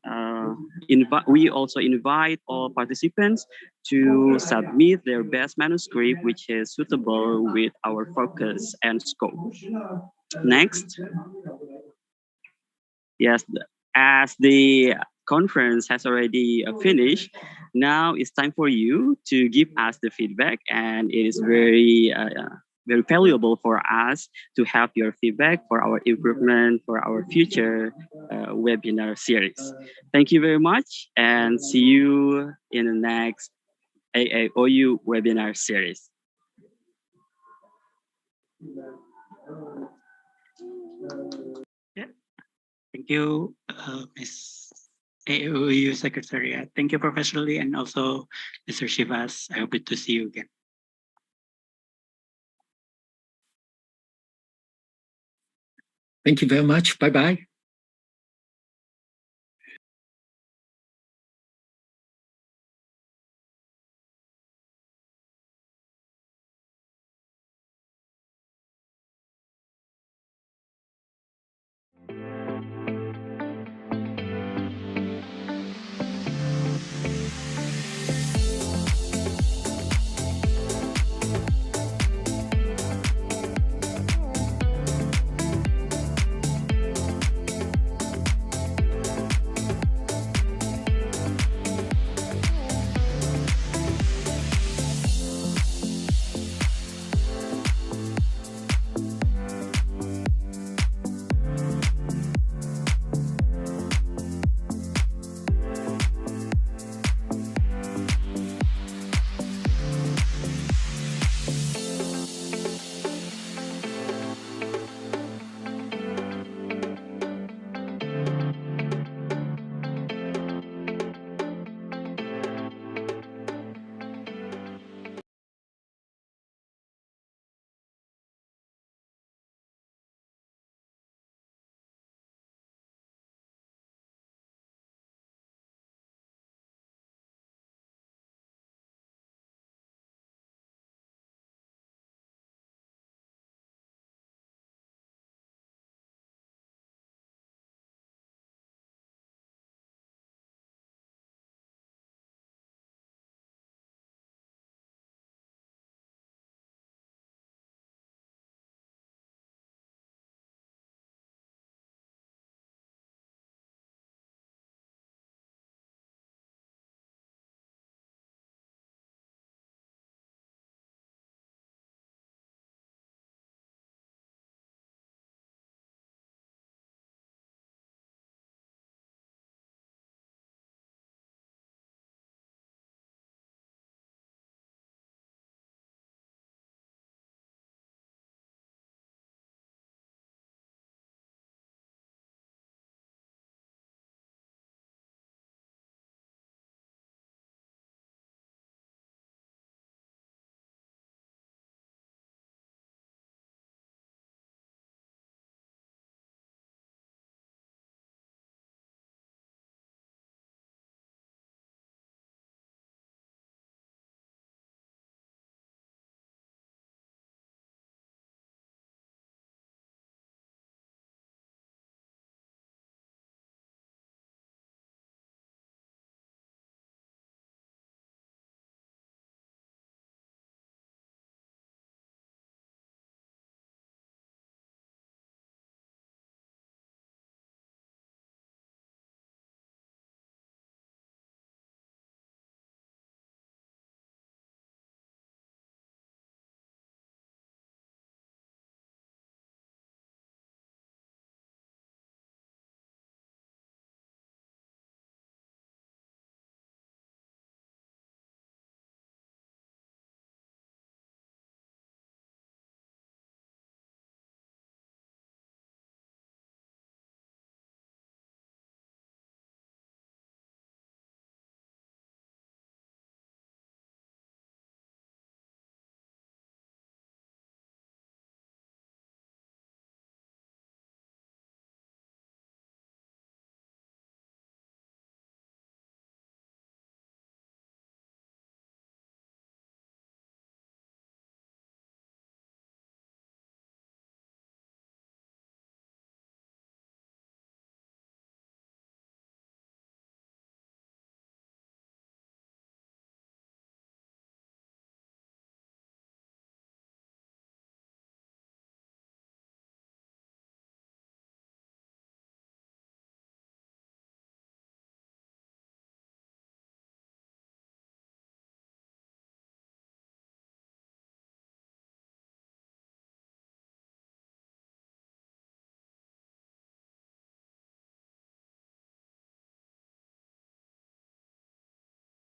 invite all participants to submit their best manuscript, which is suitable with our focus and scope. Next. Yes, as the conference has already finished, now it's time for you to give us the feedback, and it is very valuable for us to have your feedback for our improvement for our future webinar series. Thank you very much, and see you in the next AAOU webinar series. Thank you, Ms. AAOU Secretariat. Thank you, Professor Lee, and also Mr. Shivas. I hope to see you again. Thank you very much. Bye-bye.